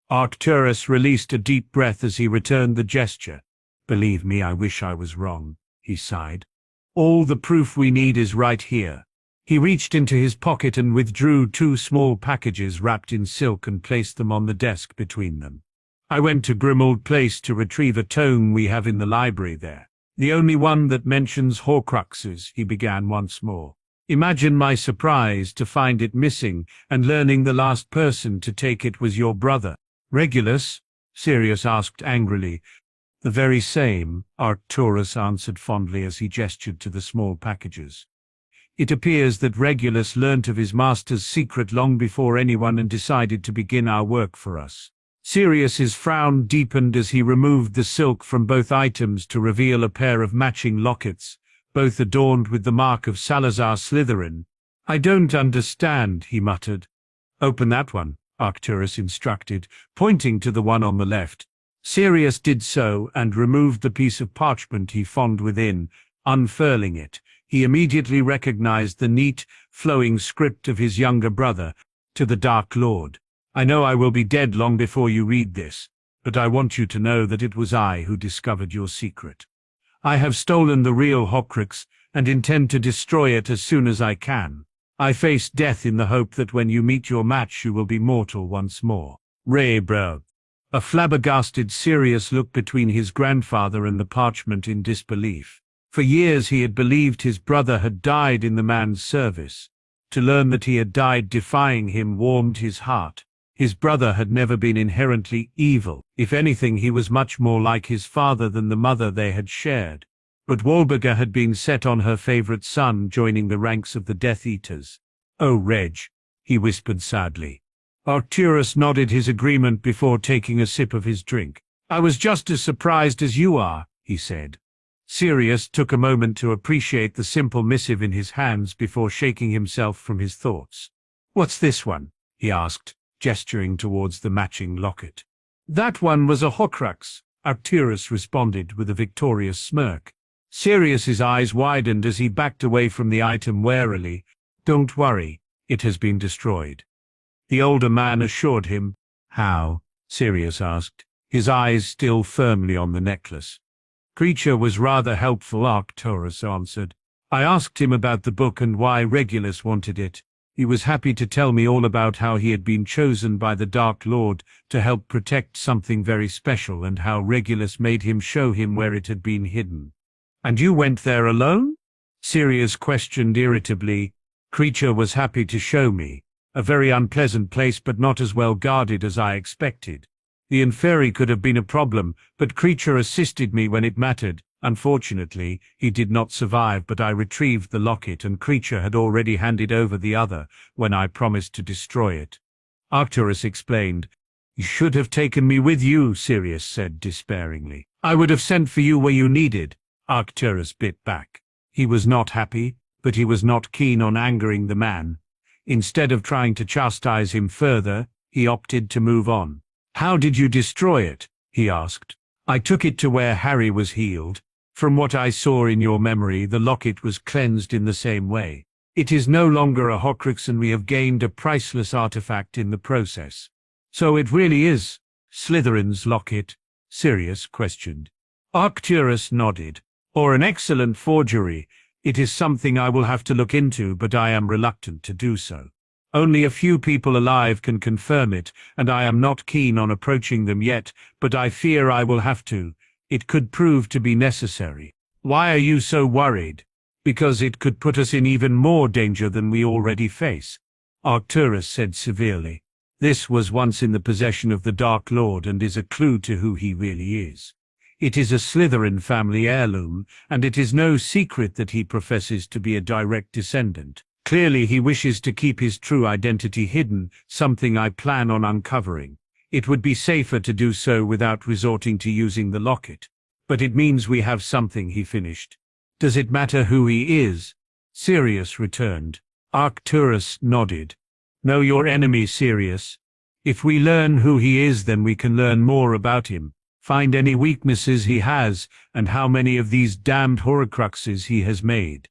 Arcturus released a deep breath as he returned the gesture. Believe me, I wish I was wrong, he sighed. All the proof we need is right here. He reached into his pocket and withdrew 2 small packages wrapped in silk and placed them on the desk between them. I went to Grimmauld Place to retrieve a tome we have in the library there. The only one that mentions Horcruxes, he began once more. Imagine my surprise to find it missing and learning the last person to take it was your brother. Regulus? Sirius asked angrily. The very same, Arcturus answered fondly as he gestured to the small packages. It appears that Regulus learnt of his master's secret long before anyone and decided to begin our work for us. Sirius's frown deepened as he removed the silk from both items to reveal a pair of matching lockets, both adorned with the mark of Salazar Slytherin. I don't understand, he muttered. Open that one, Arcturus instructed, pointing to the one on the left. Sirius did so and removed the piece of parchment he found within, unfurling it. He immediately recognized the neat, flowing script of his younger brother, to the Dark Lord. I know I will be dead long before you read this, but I want you to know that it was I who discovered your secret. I have stolen the real Horcrux and intend to destroy it as soon as I can. I face death in the hope that when you meet your match you will be mortal once more. Ray, bro. A flabbergasted Sirius looked between his grandfather and the parchment in disbelief. For years he had believed his brother had died in the man's service. To learn that he had died defying him warmed his heart. His brother had never been inherently evil. If anything, he was much more like his father than the mother they had shared. But Walburga had been set on her favorite son joining the ranks of the Death Eaters. Oh, Reg, he whispered sadly. Arcturus nodded his agreement before taking a sip of his drink. I was just as surprised as you are, he said. Sirius took a moment to appreciate the simple missive in his hands before shaking himself from his thoughts. What's this one? He asked, gesturing towards the matching locket. That one was a Horcrux, Arcturus responded with a victorious smirk. Sirius's eyes widened as he backed away from the item warily. Don't worry, it has been destroyed. The older man assured him. How? Sirius asked, his eyes still firmly on the necklace. Creature was rather helpful, Arcturus answered. I asked him about the book and why Regulus wanted it. He was happy to tell me all about how he had been chosen by the Dark Lord to help protect something very special and how Regulus made him show him where it had been hidden. And you went there alone? Sirius questioned irritably. Creature was happy to show me. A very unpleasant place, but not as well guarded as I expected. The Inferi could have been a problem, but Creature assisted me when it mattered. Unfortunately, he did not survive, but I retrieved the locket and Creature had already handed over the other when I promised to destroy it. Arcturus explained. You should have taken me with you, Sirius said despairingly. I would have sent for you where you needed. Arcturus bit back. He was not happy, but he was not keen on angering the man. Instead of trying to chastise him further, he opted to move on. How did you destroy it? He asked. I took it to where Harry was healed. From what I saw in your memory, the locket was cleansed in the same way. It is no longer a Horcrux, and we have gained a priceless artifact in the process. So it really is Slytherin's locket? Sirius questioned. Arcturus nodded. Or an excellent forgery. It is something I will have to look into, but I am reluctant to do so. Only a few people alive can confirm it, and I am not keen on approaching them yet, but I fear I will have to. It could prove to be necessary. Why are you so worried? Because it could put us in even more danger than we already face, Arcturus said severely. This was once in the possession of the Dark Lord and is a clue to who he really is. It is a Slytherin family heirloom, and it is no secret that he professes to be a direct descendant. Clearly he wishes to keep his true identity hidden, something I plan on uncovering. It would be safer to do so without resorting to using the locket. But it means we have something, he finished. Does it matter who he is? Sirius returned. Arcturus nodded. Know your enemy, Sirius. If we learn who he is, then we can learn more about him. Find any weaknesses he has, and how many of these damned Horcruxes he has made.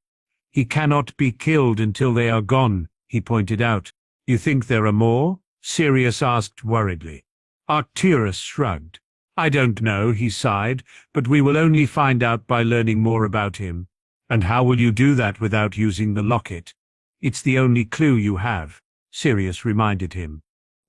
He cannot be killed until they are gone, he pointed out. You think there are more? Sirius asked worriedly. Arcturus shrugged. I don't know, he sighed, but we will only find out by learning more about him. And how will you do that without using the locket? It's the only clue you have, Sirius reminded him.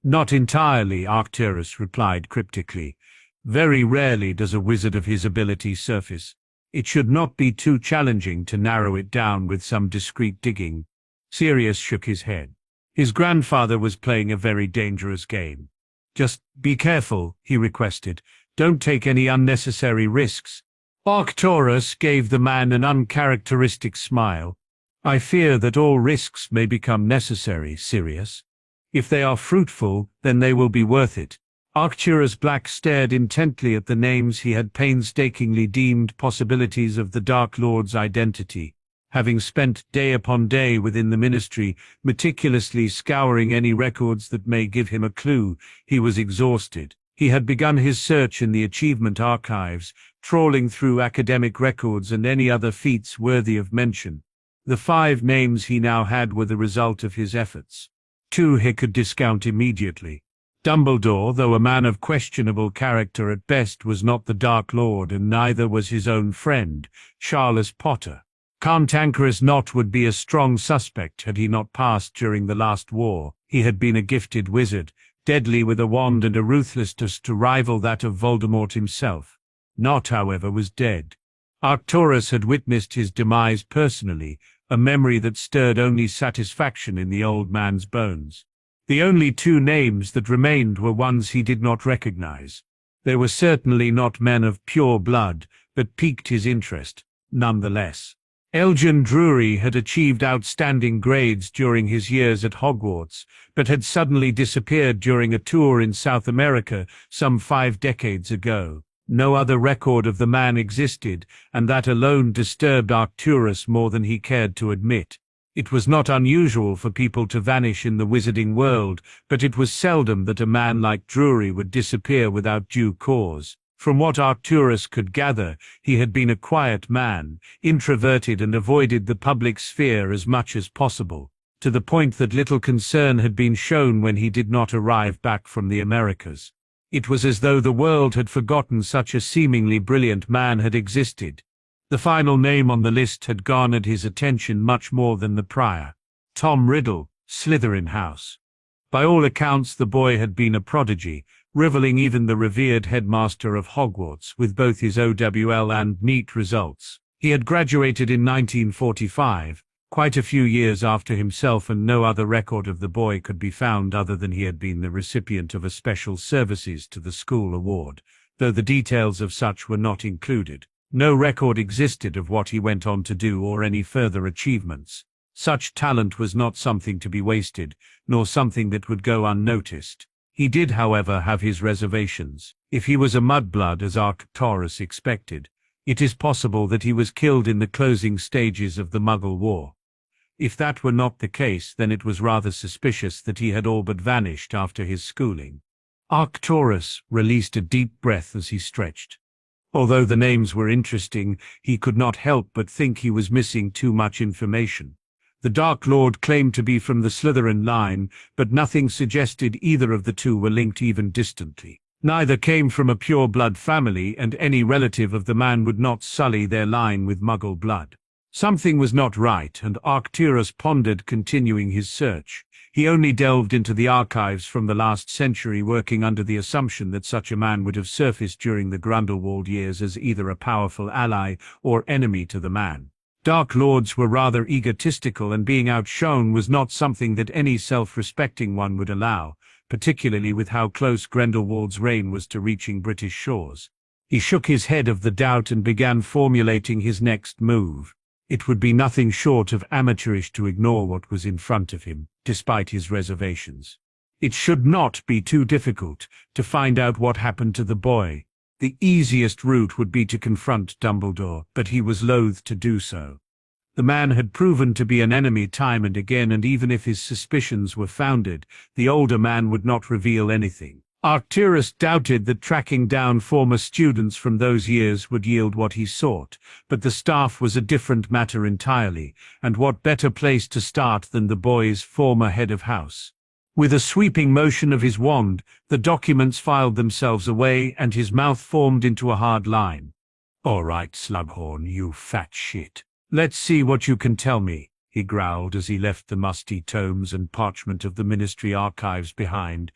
Not entirely, Arcturus replied cryptically. Very rarely does a wizard of his ability surface. It should not be too challenging to narrow it down with some discreet digging. Sirius shook his head. His grandfather was playing a very dangerous game. Just be careful, he requested. Don't take any unnecessary risks. Arcturus gave the man an uncharacteristic smile. I fear that all risks may become necessary, Sirius. If they are fruitful, then they will be worth it. Arcturus Black stared intently at the names he had painstakingly deemed possibilities of the Dark Lord's identity. Having spent day upon day within the ministry, meticulously scouring any records that may give him a clue, he was exhausted. He had begun his search in the achievement archives, trawling through academic records and any other feats worthy of mention. The 5 names he now had were the result of his efforts. 2 he could discount immediately. Dumbledore, though a man of questionable character at best, was not the Dark Lord, and neither was his own friend, Charles Potter. Cantankerous Knot would be a strong suspect had he not passed during the last war. He had been a gifted wizard, deadly with a wand and a ruthlessness to rival that of Voldemort himself. Knot, however, was dead. Arcturus had witnessed his demise personally, a memory that stirred only satisfaction in the old man's bones. The only 2 names that remained were ones he did not recognize. They were certainly not men of pure blood, but piqued his interest, nonetheless. Elgin Drury had achieved outstanding grades during his years at Hogwarts, but had suddenly disappeared during a tour in South America some 5 decades ago. No other record of the man existed, and that alone disturbed Arcturus more than he cared to admit. It was not unusual for people to vanish in the wizarding world, but it was seldom that a man like Drury would disappear without due cause. From what Arcturus could gather, he had been a quiet man, introverted and avoided the public sphere as much as possible, to the point that little concern had been shown when he did not arrive back from the Americas. It was as though the world had forgotten such a seemingly brilliant man had existed. The final name on the list had garnered his attention much more than the prior. Tom Riddle, Slytherin House. By all accounts the boy had been a prodigy, rivaling even the revered headmaster of Hogwarts with both his OWL and NEET results. He had graduated in 1945, quite a few years after himself, and no other record of the boy could be found other than he had been the recipient of a Special Services to the School award, though the details of such were not included. No record existed of what he went on to do or any further achievements. Such talent was not something to be wasted, nor something that would go unnoticed. He did, however, have his reservations. If he was a mudblood, as Arcturus expected, it is possible that he was killed in the closing stages of the Muggle War. If that were not the case, then it was rather suspicious that he had all but vanished after his schooling. Arcturus released a deep breath as he stretched. Although the names were interesting, he could not help but think he was missing too much information. The Dark Lord claimed to be from the Slytherin line, but nothing suggested either of the two were linked even distantly. Neither came from a pure-blood family, and any relative of the man would not sully their line with Muggle blood. Something was not right, and Arcturus pondered continuing his search. He only delved into the archives from the last century, working under the assumption that such a man would have surfaced during the Grindelwald years as either a powerful ally or enemy to the man. Dark Lords were rather egotistical, and being outshone was not something that any self-respecting one would allow, particularly with how close Grindelwald's reign was to reaching British shores. He shook his head of the doubt and began formulating his next move. It would be nothing short of amateurish to ignore what was in front of him, despite his reservations. It should not be too difficult to find out what happened to the boy. The easiest route would be to confront Dumbledore, but he was loath to do so. The man had proven to be an enemy time and again, and even if his suspicions were founded, the older man would not reveal anything. Arcturus doubted that tracking down former students from those years would yield what he sought, but the staff was a different matter entirely, and what better place to start than the boy's former head of house? With a sweeping motion of his wand, the documents filed themselves away, and his mouth formed into a hard line. "All right, Slughorn, you fat shit. Let's see what you can tell me," he growled as he left the musty tomes and parchment of the Ministry archives behind.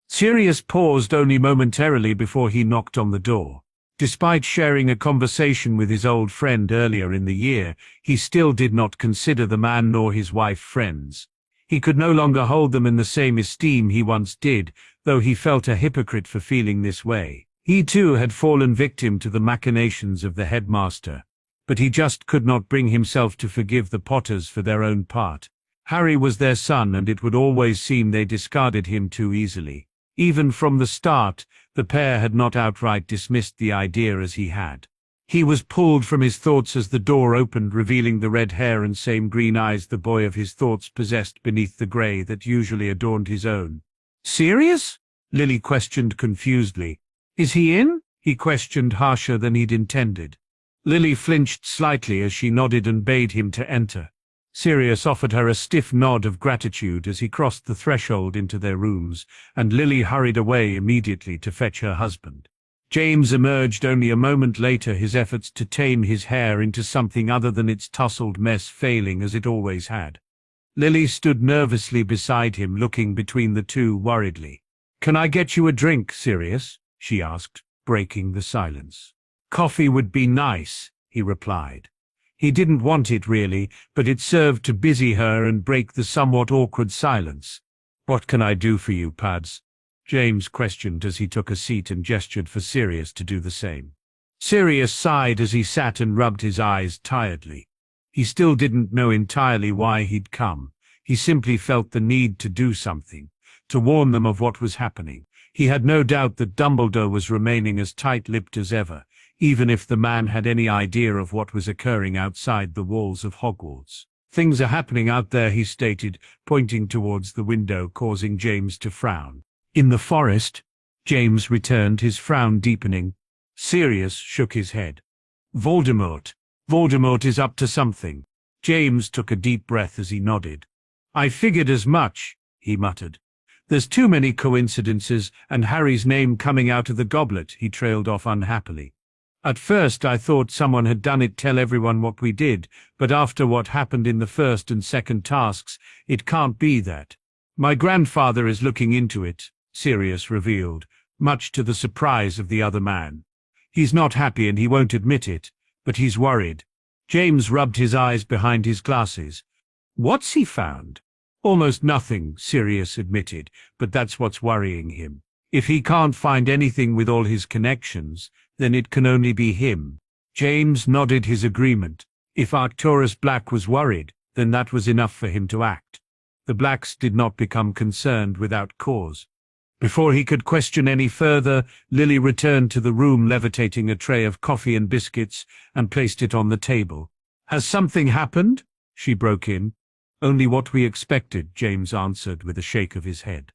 Sirius paused only momentarily before he knocked on the door. Despite sharing a conversation with his old friend earlier in the year, he still did not consider the man nor his wife friends. He could no longer hold them in the same esteem he once did, though he felt a hypocrite for feeling this way. He too had fallen victim to the machinations of the headmaster, but he just could not bring himself to forgive the Potters for their own part. Harry was their son, and it would always seem they discarded him too easily. Even from the start, the pair had not outright dismissed the idea as he had. He was pulled from his thoughts as the door opened, revealing the red hair and same green eyes the boy of his thoughts possessed beneath the grey that usually adorned his own. "Sirius?" Lily questioned confusedly. "Is he in?" he questioned, harsher than he'd intended. Lily flinched slightly as she nodded and bade him to enter. Sirius offered her a stiff nod of gratitude as he crossed the threshold into their rooms, and Lily hurried away immediately to fetch her husband. James emerged only a moment later, his efforts to tame his hair into something other than its tousled mess failing as it always had. Lily stood nervously beside him, looking between the two worriedly. "Can I get you a drink, Sirius?" she asked, breaking the silence. "Coffee would be nice," he replied. He didn't want it really, but it served to busy her and break the somewhat awkward silence. "What can I do for you, Pads?" James questioned as he took a seat and gestured for Sirius to do the same. Sirius sighed as he sat and rubbed his eyes tiredly. He still didn't know entirely why he'd come. He simply felt the need to do something, to warn them of what was happening. He had no doubt that Dumbledore was remaining as tight-lipped as ever, even if the man had any idea of what was occurring outside the walls of Hogwarts. "Things are happening out there," he stated, pointing towards the window, causing James to frown. "In the forest?" James returned, his frown deepening. Sirius shook his head. Voldemort is up to something." James took a deep breath as he nodded. "I figured as much," he muttered. "There's too many coincidences, and Harry's name coming out of the goblet," he trailed off unhappily. "At first I thought someone had done it, tell everyone what we did, but after what happened in the first and second tasks, it can't be that. My grandfather is looking into it," Sirius revealed, much to the surprise of the other man. "He's not happy and he won't admit it, but he's worried." James rubbed his eyes behind his glasses. "What's he found?" "Almost nothing," Sirius admitted, "but that's what's worrying him. If he can't find anything with all his connections, then it can only be him." James nodded his agreement. If Arcturus Black was worried, then that was enough for him to act. The Blacks did not become concerned without cause. Before he could question any further, Lily returned to the room levitating a tray of coffee and biscuits and placed it on the table. "Has something happened?" she broke in. "Only what we expected," James answered with a shake of his head.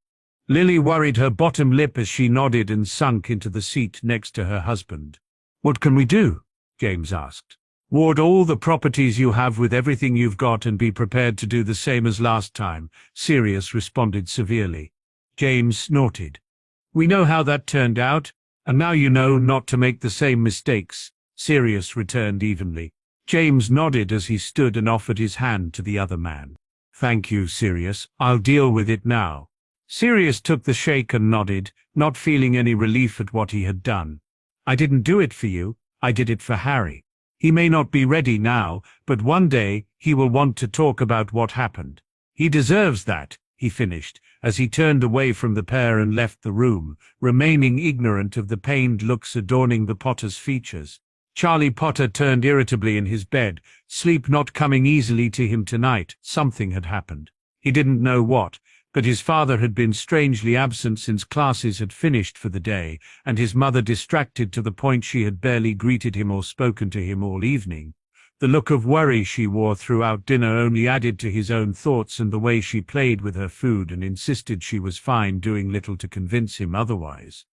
Lily worried her bottom lip as she nodded and sunk into the seat next to her husband. "What can we do?" James asked. "Ward all the properties you have with everything you've got and be prepared to do the same as last time," Sirius responded severely. James snorted. "We know how that turned out, and now you know not to make the same mistakes," Sirius returned evenly. James nodded as he stood and offered his hand to the other man. "Thank you, Sirius. I'll deal with it now." Sirius took the shake and nodded, not feeling any relief at what he had done. "I didn't do it for you, I did it for Harry. He may not be ready now, but one day he will want to talk about what happened. He deserves that," he finished, as he turned away from the pair and left the room, remaining ignorant of the pained looks adorning the Potter's features. Charlie Potter turned irritably in his bed, sleep not coming easily to him tonight. Something had happened. He didn't know what, but his father had been strangely absent since classes had finished for the day, and his mother distracted to the point she had barely greeted him or spoken to him all evening. The look of worry she wore throughout dinner only added to his own thoughts, and the way she played with her food and insisted she was fine doing little to convince him otherwise.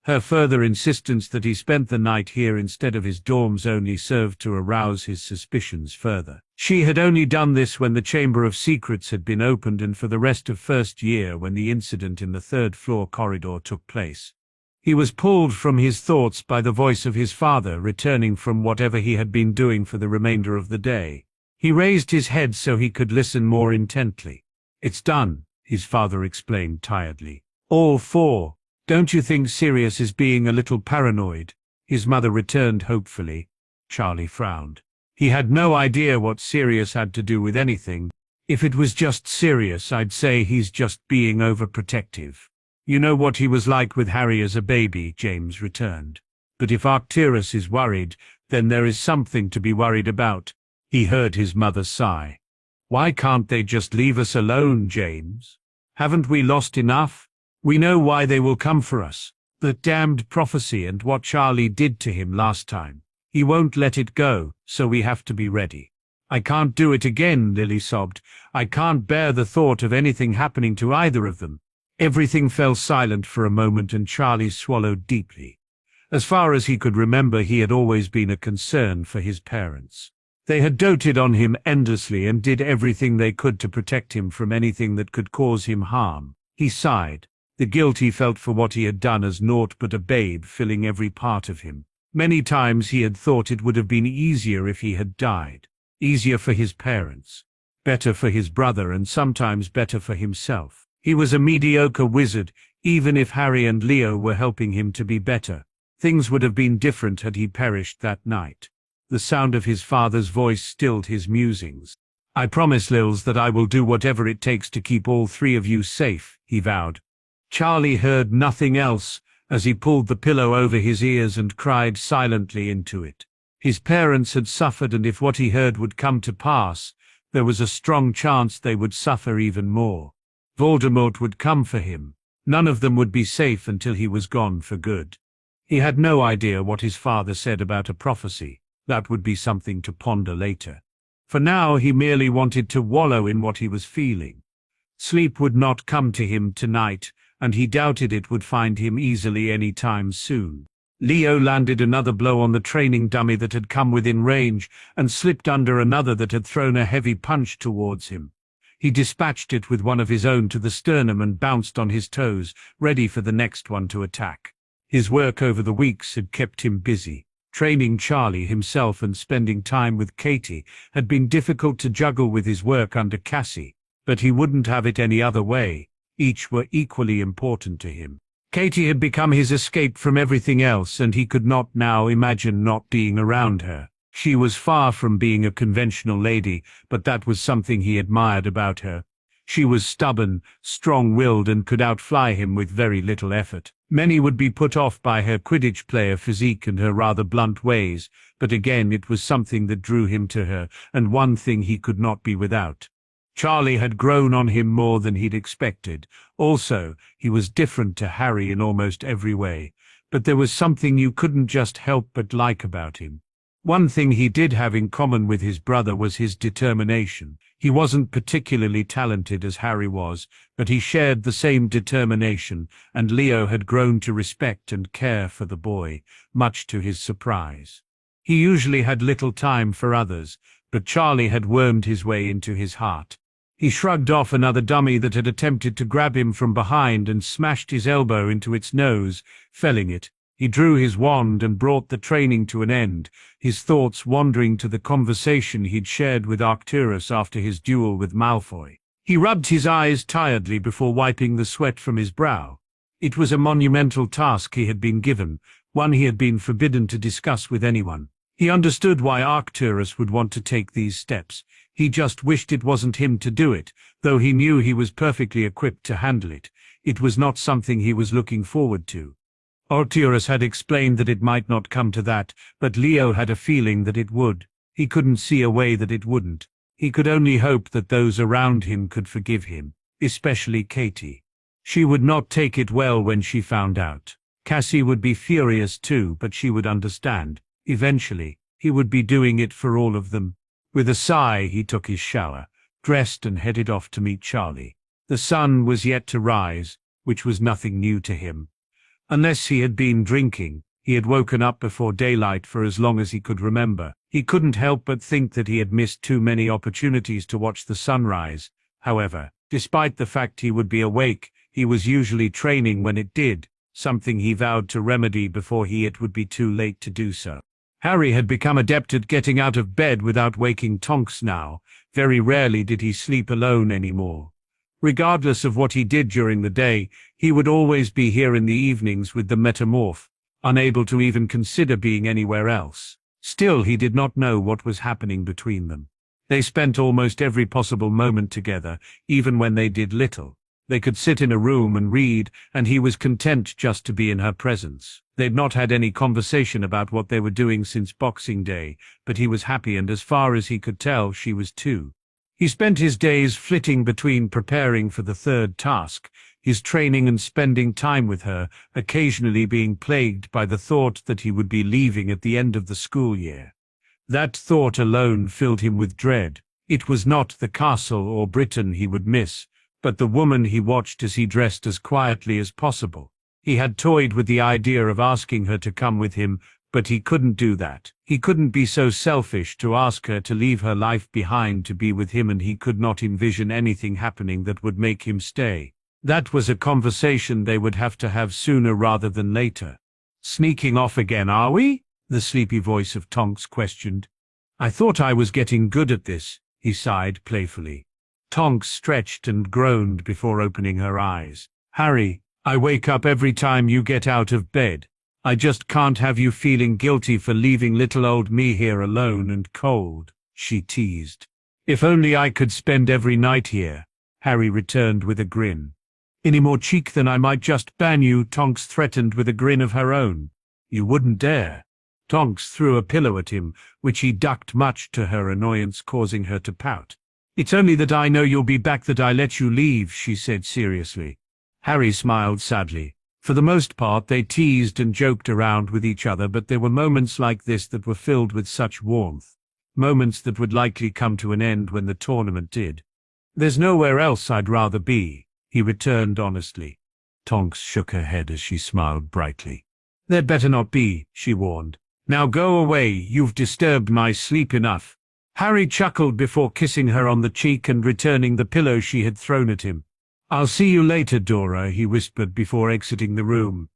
Her further insistence that he spent the night here instead of his dorms only served to arouse his suspicions further. She had only done this when the Chamber of Secrets had been opened and for the rest of first year when the incident in the third-floor corridor took place. He was pulled from his thoughts by the voice of his father returning from whatever he had been doing for the remainder of the day. He raised his head so he could listen more intently. "It's done," his father explained tiredly. "All four. Don't you think Sirius is being a little paranoid?" his mother returned hopefully. Charlie frowned. He had no idea what Sirius had to do with anything. "If it was just Sirius, I'd say he's just being overprotective. You know what he was like with Harry as a baby," James returned. "But if Arcturus is worried, then there is something to be worried about." He heard his mother sigh. "Why can't they just leave us alone, James? Haven't we lost enough? We know why they will come for us. The damned prophecy and what Charlie did to him last time. He won't let it go, so we have to be ready." "I can't do it again," Lily sobbed. "I can't bear the thought of anything happening to either of them." Everything fell silent for a moment and Charlie swallowed deeply. As far as he could remember, he had always been a concern for his parents. They had doted on him endlessly and did everything they could to protect him from anything that could cause him harm. He sighed. The guilt he felt for what he had done as naught but a babe filling every part of him. Many times he had thought it would have been easier if he had died. Easier for his parents. Better for his brother and sometimes better for himself. He was a mediocre wizard, even if Harry and Leo were helping him to be better. Things would have been different had he perished that night. The sound of his father's voice stilled his musings. "I promise, Lils, that I will do whatever it takes to keep all three of you safe," he vowed. Charlie heard nothing else as he pulled the pillow over his ears and cried silently into it. His parents had suffered, and if what he heard would come to pass, there was a strong chance they would suffer even more. Voldemort would come for him. None of them would be safe until he was gone for good. He had no idea what his father said about a prophecy. That would be something to ponder later. For now, he merely wanted to wallow in what he was feeling. Sleep would not come to him tonight, and he doubted it would find him easily any time soon. Leo landed another blow on the training dummy that had come within range and slipped under another that had thrown a heavy punch towards him. He dispatched it with one of his own to the sternum and bounced on his toes, ready for the next one to attack. His work over the weeks had kept him busy. Training Charlie himself and spending time with Katie had been difficult to juggle with his work under Cassie, but he wouldn't have it any other way. Each were equally important to him. Katie had become his escape from everything else, and he could not now imagine not being around her. She was far from being a conventional lady, but that was something he admired about her. She was stubborn, strong-willed, and could outfly him with very little effort. Many would be put off by her Quidditch player physique and her rather blunt ways, but again it was something that drew him to her, and one thing he could not be without. Charlie had grown on him more than he'd expected. Also, he was different to Harry in almost every way, but there was something you couldn't just help but like about him. One thing he did have in common with his brother was his determination. He wasn't particularly talented as Harry was, but he shared the same determination, and Leo had grown to respect and care for the boy, much to his surprise. He usually had little time for others, but Charlie had wormed his way into his heart. He shrugged off another dummy that had attempted to grab him from behind and smashed his elbow into its nose, felling it. He drew his wand and brought the training to an end, his thoughts wandering to the conversation he'd shared with Arcturus after his duel with Malfoy. He rubbed his eyes tiredly before wiping the sweat from his brow. It was a monumental task he had been given, one he had been forbidden to discuss with anyone. He understood why Arcturus would want to take these steps. He just wished it wasn't him to do it, though he knew he was perfectly equipped to handle it. It was not something he was looking forward to. Arcturus had explained that it might not come to that, but Leo had a feeling that it would. He couldn't see a way that it wouldn't. He could only hope that those around him could forgive him, especially Katie. She would not take it well when she found out. Cassie would be furious too, but she would understand. Eventually, he would be doing it for all of them. With a sigh, he took his shower, dressed and headed off to meet Charlie. The sun was yet to rise, which was nothing new to him. Unless he had been drinking, he had woken up before daylight for as long as he could remember. He couldn't help but think that he had missed too many opportunities to watch the sunrise. However, despite the fact he would be awake, he was usually training when it did, something he vowed to remedy before it would be too late to do so. Harry had become adept at getting out of bed without waking Tonks now. Very rarely did he sleep alone anymore. Regardless of what he did during the day, he would always be here in the evenings with the metamorph, unable to even consider being anywhere else. Still, he did not know what was happening between them. They spent almost every possible moment together, even when they did little. They could sit in a room and read, and he was content just to be in her presence. They'd not had any conversation about what they were doing since Boxing Day, but he was happy, and as far as he could tell, she was too. He spent his days flitting between preparing for the third task, his training and spending time with her, occasionally being plagued by the thought that he would be leaving at the end of the school year. That thought alone filled him with dread. It was not the castle or Britain he would miss, but the woman he watched as he dressed as quietly as possible. He had toyed with the idea of asking her to come with him, but he couldn't do that. He couldn't be so selfish to ask her to leave her life behind to be with him, and he could not envision anything happening that would make him stay. That was a conversation they would have to have sooner rather than later. "Sneaking off again, are we?" the sleepy voice of Tonks questioned. "I thought I was getting good at this," he sighed playfully. Tonks stretched and groaned before opening her eyes. "Harry, I wake up every time you get out of bed. I just can't have you feeling guilty for leaving little old me here alone and cold," she teased. "If only I could spend every night here," Harry returned with a grin. "Any more cheek than I might just ban you," Tonks threatened with a grin of her own. "You wouldn't dare." Tonks threw a pillow at him, which he ducked, much to her annoyance, causing her to pout. "It's only that I know you'll be back that I let you leave," she said seriously. Harry smiled sadly. For the most part, they teased and joked around with each other, but there were moments like this that were filled with such warmth. Moments that would likely come to an end when the tournament did. "There's nowhere else I'd rather be," he returned honestly. Tonks shook her head as she smiled brightly. "There'd better not be," she warned. "Now go away, you've disturbed my sleep enough." Harry chuckled before kissing her on the cheek and returning the pillow she had thrown at him. "I'll see you later, Dora," he whispered before exiting the room.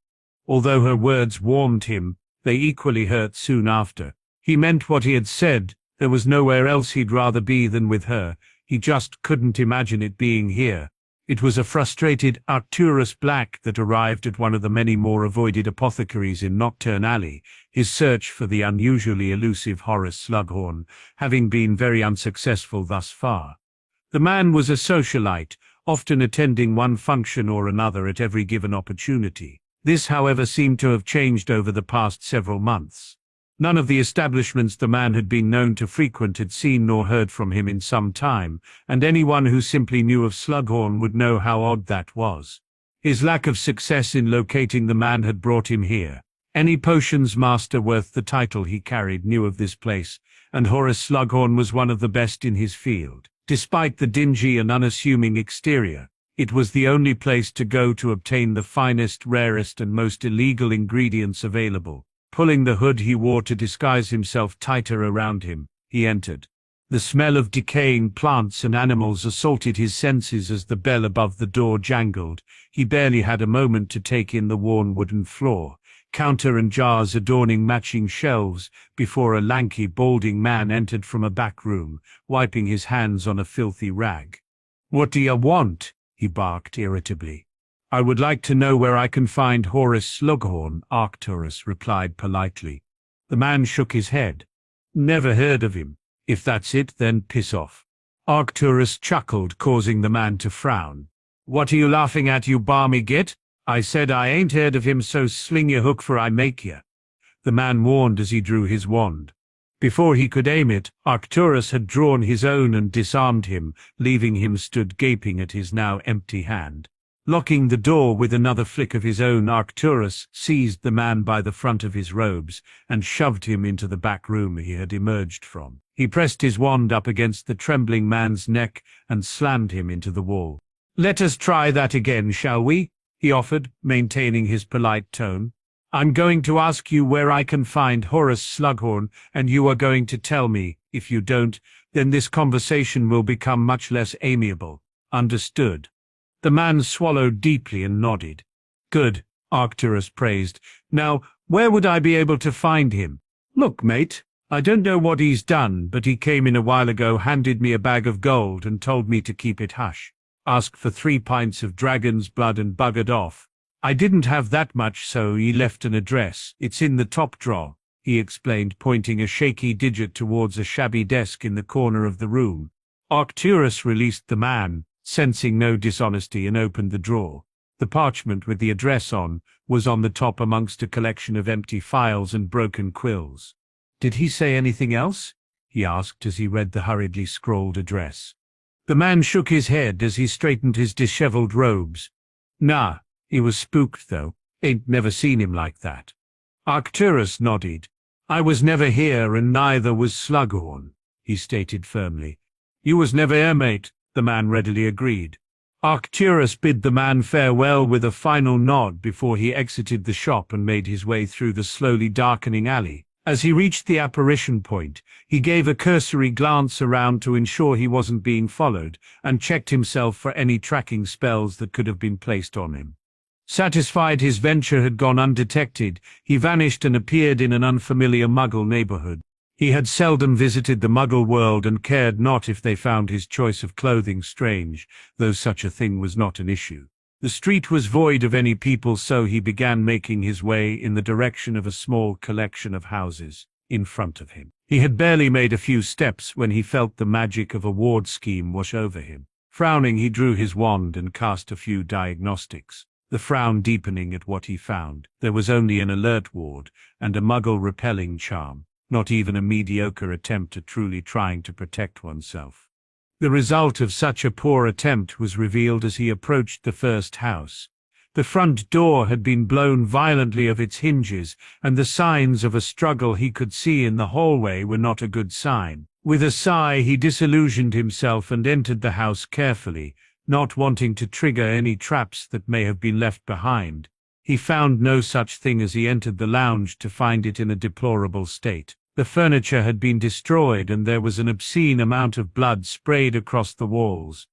Although her words warmed him, they equally hurt soon after. He meant what he had said. There was nowhere else he'd rather be than with her. He just couldn't imagine it being here. It was a frustrated Arcturus Black that arrived at one of the many more avoided apothecaries in Nocturne Alley, his search for the unusually elusive Horace Slughorn having been very unsuccessful thus far. The man was a socialite, often attending one function or another at every given opportunity. This, however, seemed to have changed over the past several months. None of the establishments the man had been known to frequent had seen nor heard from him in some time, and anyone who simply knew of Slughorn would know how odd that was. His lack of success in locating the man had brought him here. Any potions master worth the title he carried knew of this place, and Horace Slughorn was one of the best in his field. Despite the dingy and unassuming exterior, it was the only place to go to obtain the finest, rarest, and most illegal ingredients available. Pulling the hood he wore to disguise himself tighter around him, he entered. The smell of decaying plants and animals assaulted his senses as the bell above the door jangled. He barely had a moment to take in the worn wooden floor, counter and jars adorning matching shelves, before a lanky, balding man entered from a back room, wiping his hands on a filthy rag. "What do you want?" he barked irritably. "I would like to know where I can find Horace Slughorn," Arcturus replied politely. The man shook his head. "Never heard of him. If that's it, then piss off." Arcturus chuckled, causing the man to frown. "What are you laughing at, you balmy git? I said I ain't heard of him, so sling your hook for I make you," the man warned as he drew his wand. Before he could aim it, Arcturus had drawn his own and disarmed him, leaving him stood gaping at his now empty hand. Locking the door with another flick of his own, Arcturus seized the man by the front of his robes and shoved him into the back room he had emerged from. He pressed his wand up against the trembling man's neck and slammed him into the wall. "Let us try that again, shall we?" he offered, maintaining his polite tone. "I'm going to ask you where I can find Horace Slughorn, and you are going to tell me. If you don't, then this conversation will become much less amiable. Understood?" The man swallowed deeply and nodded. "Good," Arcturus praised. "Now, where would I be able to find him?" "Look, mate, I don't know what he's done, but he came in a while ago, handed me a bag of gold and told me to keep it hush. Asked for 3 pints of dragon's blood and buggered off. I didn't have that much, so he left an address. It's in the top drawer," he explained, pointing a shaky digit towards a shabby desk in the corner of the room. Arcturus released the man, sensing no dishonesty, and opened the drawer. The parchment with the address on was on the top amongst a collection of empty files and broken quills. "Did he say anything else?" he asked as he read the hurriedly scrawled address. The man shook his head as he straightened his disheveled robes. "Nah, he was spooked though. Ain't never seen him like that." Arcturus nodded. "I was never here, and neither was Slughorn," he stated firmly. "You was never here, mate," the man readily agreed. Arcturus bid the man farewell with a final nod before he exited the shop and made his way through the slowly darkening alley. As he reached the apparition point, he gave a cursory glance around to ensure he wasn't being followed, and checked himself for any tracking spells that could have been placed on him. Satisfied his venture had gone undetected, he vanished and appeared in an unfamiliar Muggle neighborhood. He had seldom visited the Muggle world and cared not if they found his choice of clothing strange, though such a thing was not an issue. The street was void of any people, so he began making his way in the direction of a small collection of houses in front of him. He had barely made a few steps when he felt the magic of a ward scheme wash over him. Frowning, he drew his wand and cast a few diagnostics, the frown deepening at what he found. There was only an alert ward and a Muggle repelling charm. Not even a mediocre attempt at truly trying to protect oneself. The result of such a poor attempt was revealed as he approached the first house. The front door had been blown violently of its hinges, and the signs of a struggle he could see in the hallway were not a good sign. With a sigh, he disillusioned himself and entered the house carefully, not wanting to trigger any traps that may have been left behind. He found no such thing as he entered the lounge, to find it in a deplorable state. The furniture had been destroyed and there was an obscene amount of blood sprayed across the walls.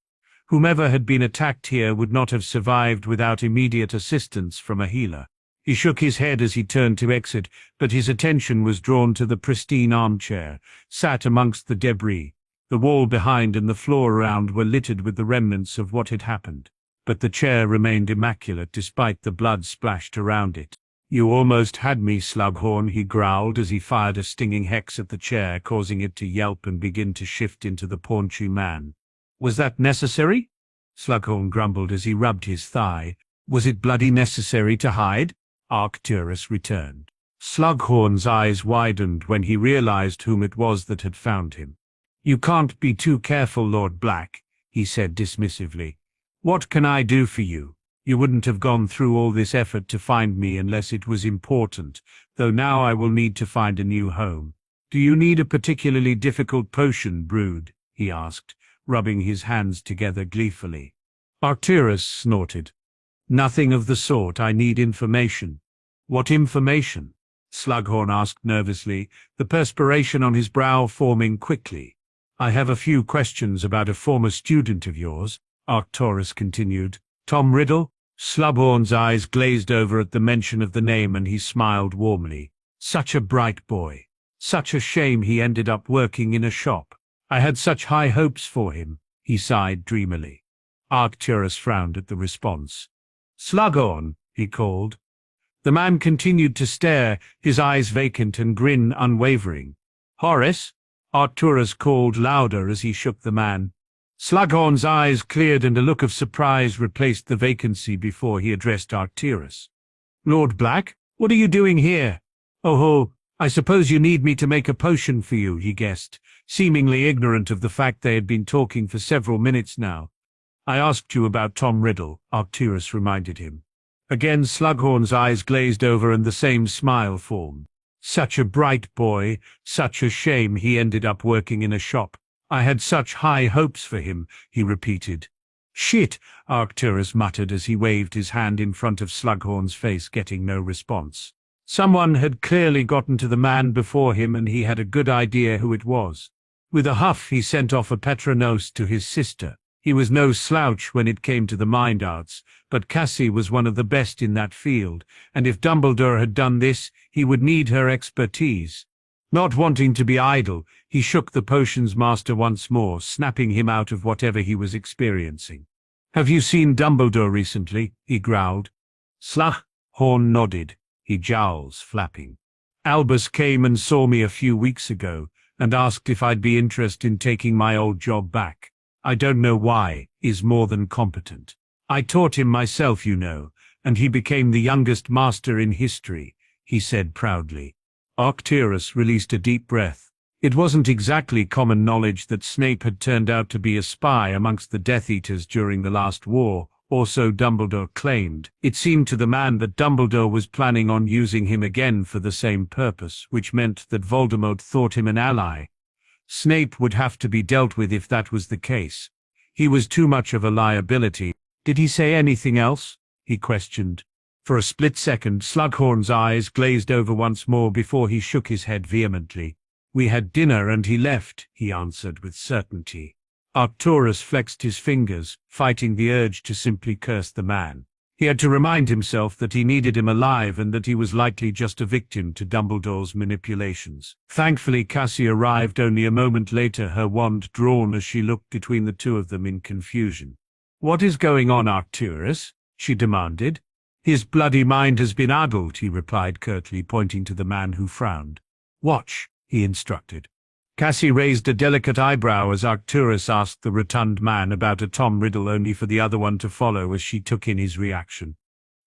Whomever had been attacked here would not have survived without immediate assistance from a healer. He shook his head as he turned to exit, but his attention was drawn to the pristine armchair, sat amongst the debris. The wall behind and the floor around were littered with the remnants of what had happened. But the chair remained immaculate despite the blood splashed around it. "You almost had me, Slughorn," he growled as he fired a stinging hex at the chair, causing it to yelp and begin to shift into the paunchy man. "Was that necessary?" Slughorn grumbled as he rubbed his thigh. "Was it bloody necessary to hide?" Arcturus returned. Slughorn's eyes widened when he realized whom it was that had found him. "You can't be too careful, Lord Black," he said dismissively. "What can I do for you? You wouldn't have gone through all this effort to find me unless it was important, though now I will need to find a new home. Do you need a particularly difficult potion brewed?" he asked, rubbing his hands together gleefully. Arcturus snorted. "Nothing of the sort. I need information." "What information?" Slughorn asked nervously, the perspiration on his brow forming quickly. "I have a few questions about a former student of yours," Arcturus continued. "Tom Riddle?" Slughorn's eyes glazed over at the mention of the name and he smiled warmly. "Such a bright boy. Such a shame he ended up working in a shop. I had such high hopes for him," he sighed dreamily. Arcturus frowned at the response. "Slughorn," he called. The man continued to stare, his eyes vacant and grin unwavering. "Horace?" Arcturus called louder as he shook the man. Slughorn's eyes cleared and a look of surprise replaced the vacancy before he addressed Arcturus. "Lord Black, what are you doing here?" "Oh, I suppose you need me to make a potion for you," he guessed, seemingly ignorant of the fact they had been talking for several minutes now. "I asked you about Tom Riddle," Arcturus reminded him. Again Slughorn's eyes glazed over and the same smile formed. "Such a bright boy, such a shame he ended up working in a shop. I had such high hopes for him," he repeated. "Shit," Arcturus muttered as he waved his hand in front of Slughorn's face, getting no response. Someone had clearly gotten to the man before him and he had a good idea who it was. With a huff he sent off a Patronos to his sister. He was no slouch when it came to the mind arts, but Cassie was one of the best in that field, and if Dumbledore had done this, he would need her expertise. Not wanting to be idle, he shook the potions master once more, snapping him out of whatever he was experiencing. "Have you seen Dumbledore recently?" he growled. Slughorn nodded, his jowls flapping. "Albus came and saw me a few weeks ago, and asked if I'd be interested in taking my old job back. I don't know why, is more than competent. I taught him myself, you know, and he became the youngest master in history," he said proudly. Arcturus released a deep breath. It wasn't exactly common knowledge that Snape had turned out to be a spy amongst the Death Eaters during the last war, or so Dumbledore claimed. It seemed to the man that Dumbledore was planning on using him again for the same purpose, which meant that Voldemort thought him an ally. Snape would have to be dealt with if that was the case. He was too much of a liability. "Did he say anything else?" he questioned. For a split second, Slughorn's eyes glazed over once more before he shook his head vehemently. "We had dinner and he left," he answered with certainty. Arcturus flexed his fingers, fighting the urge to simply curse the man. He had to remind himself that he needed him alive and that he was likely just a victim to Dumbledore's manipulations. Thankfully, Cassie arrived only a moment later, her wand drawn as she looked between the two of them in confusion. "What is going on, Arcturus?" she demanded. "His bloody mind has been addled," he replied curtly, pointing to the man who frowned. "Watch," he instructed. Cassie raised a delicate eyebrow as Arcturus asked the rotund man about a Tom Riddle, only for the other one to follow as she took in his reaction.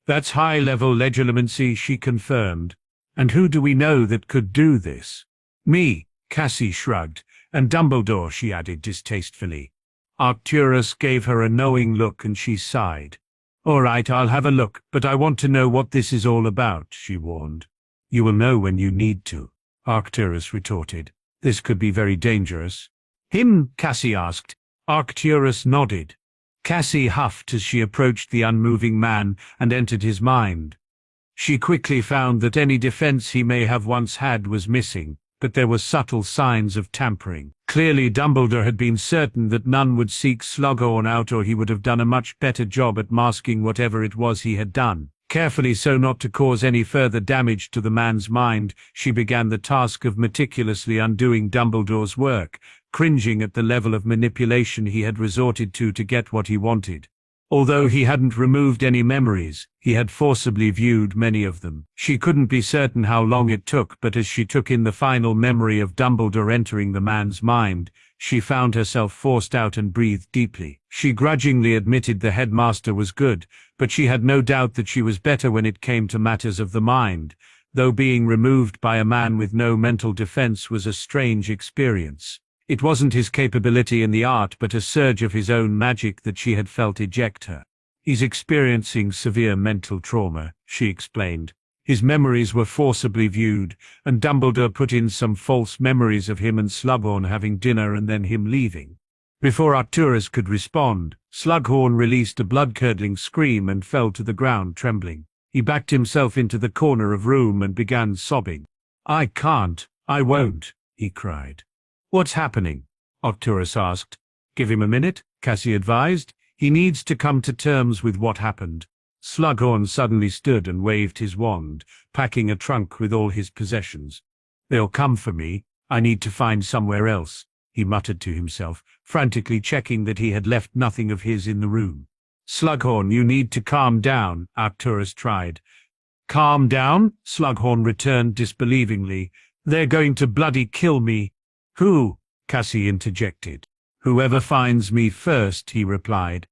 "That's high-level legilimency," she confirmed. "And who do we know that could do this?" "Me," Cassie shrugged. "And Dumbledore," she added distastefully. Arcturus gave her a knowing look and she sighed. "All right, I'll have a look, but I want to know what this is all about," she warned. "You will know when you need to," Arcturus retorted. "This could be very dangerous." "Him?" Cassie asked. Arcturus nodded. Cassie huffed as she approached the unmoving man and entered his mind. She quickly found that any defense he may have once had was missing, but there were subtle signs of tampering. Clearly Dumbledore had been certain that none would seek Slughorn out, or he would have done a much better job at masking whatever it was he had done. Carefully, so not to cause any further damage to the man's mind, she began the task of meticulously undoing Dumbledore's work, cringing at the level of manipulation he had resorted to get what he wanted. Although he hadn't removed any memories, he had forcibly viewed many of them. She couldn't be certain how long it took, but as she took in the final memory of Dumbledore entering the man's mind, she found herself forced out and breathed deeply. She grudgingly admitted the headmaster was good, but she had no doubt that she was better when it came to matters of the mind. though being removed by a man with no mental defense was a strange experience. It wasn't his capability in the art but a surge of his own magic that she had felt eject her. He's experiencing severe mental trauma, she explained. His memories were forcibly viewed, and Dumbledore put in some false memories of him and Slughorn having dinner and then him leaving. Before Arcturus could respond, Slughorn released a blood-curdling scream and fell to the ground trembling. He backed himself into the corner of room and began sobbing. "I can't, I won't," he cried. "What's happening?" Arcturus asked. "Give him a minute," Cassie advised. "He needs to come to terms with what happened." Slughorn suddenly stood and waved his wand, packing a trunk with all his possessions. "They'll come for me. I need to find somewhere else," he muttered to himself, frantically checking that he had left nothing of his in the room. "Slughorn, you need to calm down," Arcturus tried. "Calm down?" Slughorn returned disbelievingly. "They're going to bloody kill me." "Who?" Cassie interjected. "Whoever finds me first," he replied.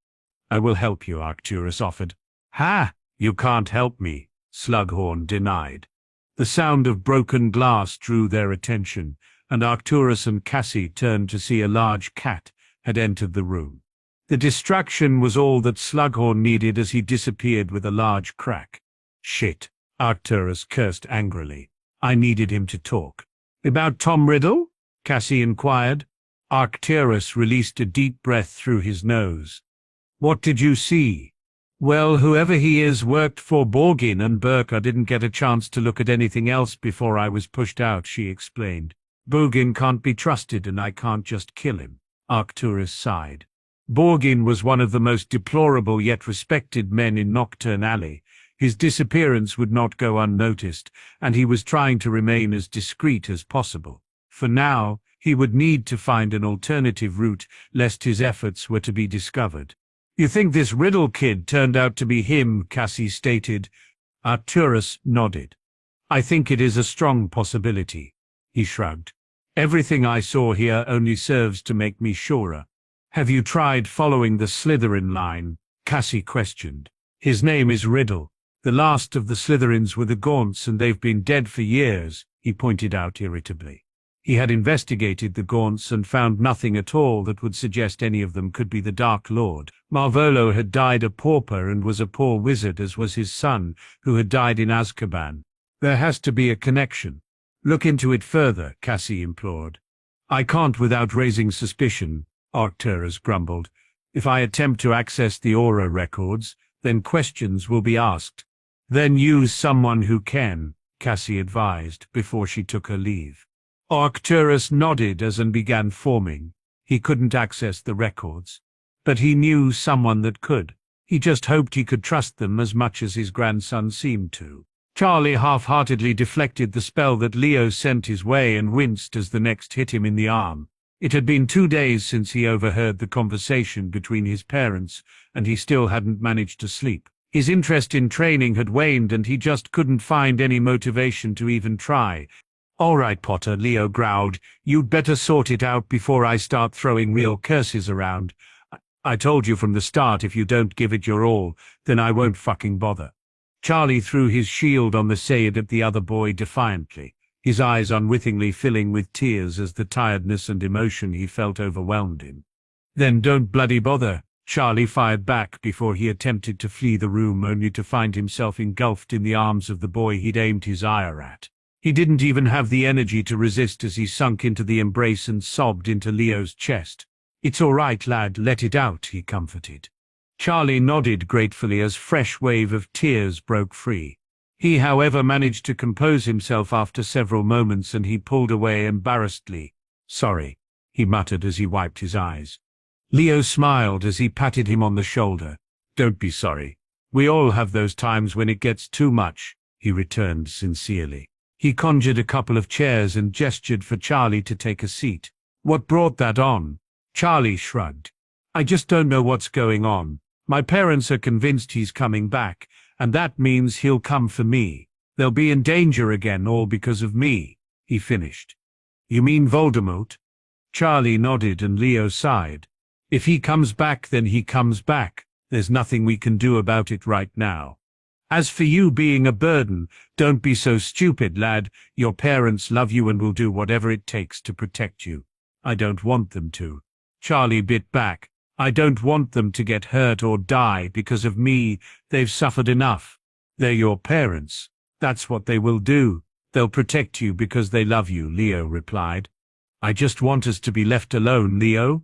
"I will help you," Arcturus offered. "Ha! You can't help me," Slughorn denied. The sound of broken glass drew their attention, and Arcturus and Cassie turned to see a large cat had entered the room. The distraction was all that Slughorn needed as he disappeared with a large crack. "Shit," Arcturus cursed angrily. "I needed him to talk." "About Tom Riddle?" Cassie inquired. Arcturus released a deep breath through his nose. "What did you see?" "Well, whoever he is worked for Borgin and Burke. I didn't get a chance to look at anything else before I was pushed out," she explained. "Borgin can't be trusted and I can't just kill him." Arcturus sighed. Borgin was one of the most deplorable yet respected men in Nocturne Alley. His disappearance would not go unnoticed, and he was trying to remain as discreet as possible. For now, he would need to find an alternative route, lest his efforts were to be discovered. "You think this Riddle kid turned out to be him?" Cassie stated. Arcturus nodded. "I think it is a strong possibility," he shrugged. "Everything I saw here only serves to make me surer." "Have you tried following the Slytherin line?" Cassie questioned. "His name is Riddle. The last of the Slytherins were the Gaunts, and they've been dead for years," he pointed out irritably. He had investigated the Gaunts and found nothing at all that would suggest any of them could be the Dark Lord. Marvolo had died a pauper and was a poor wizard, as was his son, who had died in Azkaban. There has to be a connection. "Look into it further," Cassie implored. "I can't without raising suspicion," Arcturus grumbled. "If I attempt to access the Aura records, then questions will be asked." "Then use someone who can," Cassie advised before she took her leave. Arcturus nodded as and began forming. He couldn't access the records, but he knew someone that could. He just hoped he could trust them as much as his grandson seemed to. Charlie half-heartedly deflected the spell that Leo sent his way and winced as the next hit him in the arm. It had been 2 days since he overheard the conversation between his parents, and he still hadn't managed to sleep. His interest in training had waned and he just couldn't find any motivation to even try. "All right, Potter," Leo growled. "You'd better sort it out before I start throwing real curses around. I told you from the start if you don't give it your all, then I won't fucking bother." Charlie threw his shield on the shade at the other boy defiantly, his eyes unwittingly filling with tears as the tiredness and emotion he felt overwhelmed him. "Then don't bloody bother," Charlie fired back before he attempted to flee the room, only to find himself engulfed in the arms of the boy he'd aimed his ire at. He didn't even have the energy to resist as he sunk into the embrace and sobbed into Leo's chest. "It's all right, lad, let it out," he comforted. Charlie nodded gratefully as fresh wave of tears broke free. He, however, managed to compose himself after several moments, and he pulled away embarrassedly. "Sorry," he muttered as he wiped his eyes. Leo smiled as he patted him on the shoulder. "Don't be sorry. We all have those times when it gets too much," he returned sincerely. He conjured a couple of chairs and gestured for Charlie to take a seat. "What brought that on?" Charlie shrugged. "I just don't know what's going on. My parents are convinced he's coming back, and that means he'll come for me. They'll be in danger again, all because of me," he finished. "You mean Voldemort?" Charlie nodded and Leo sighed. "If he comes back, then he comes back. There's nothing we can do about it right now." As for you being a burden, don't be so stupid, lad. Your parents love you and will do whatever it takes to protect you. I don't want them to. Charlie bit back. I don't want them to get hurt or die because of me. They've suffered enough. They're your parents. That's what they will do. They'll protect you because they love you, Leo replied. I just want us to be left alone, Leo.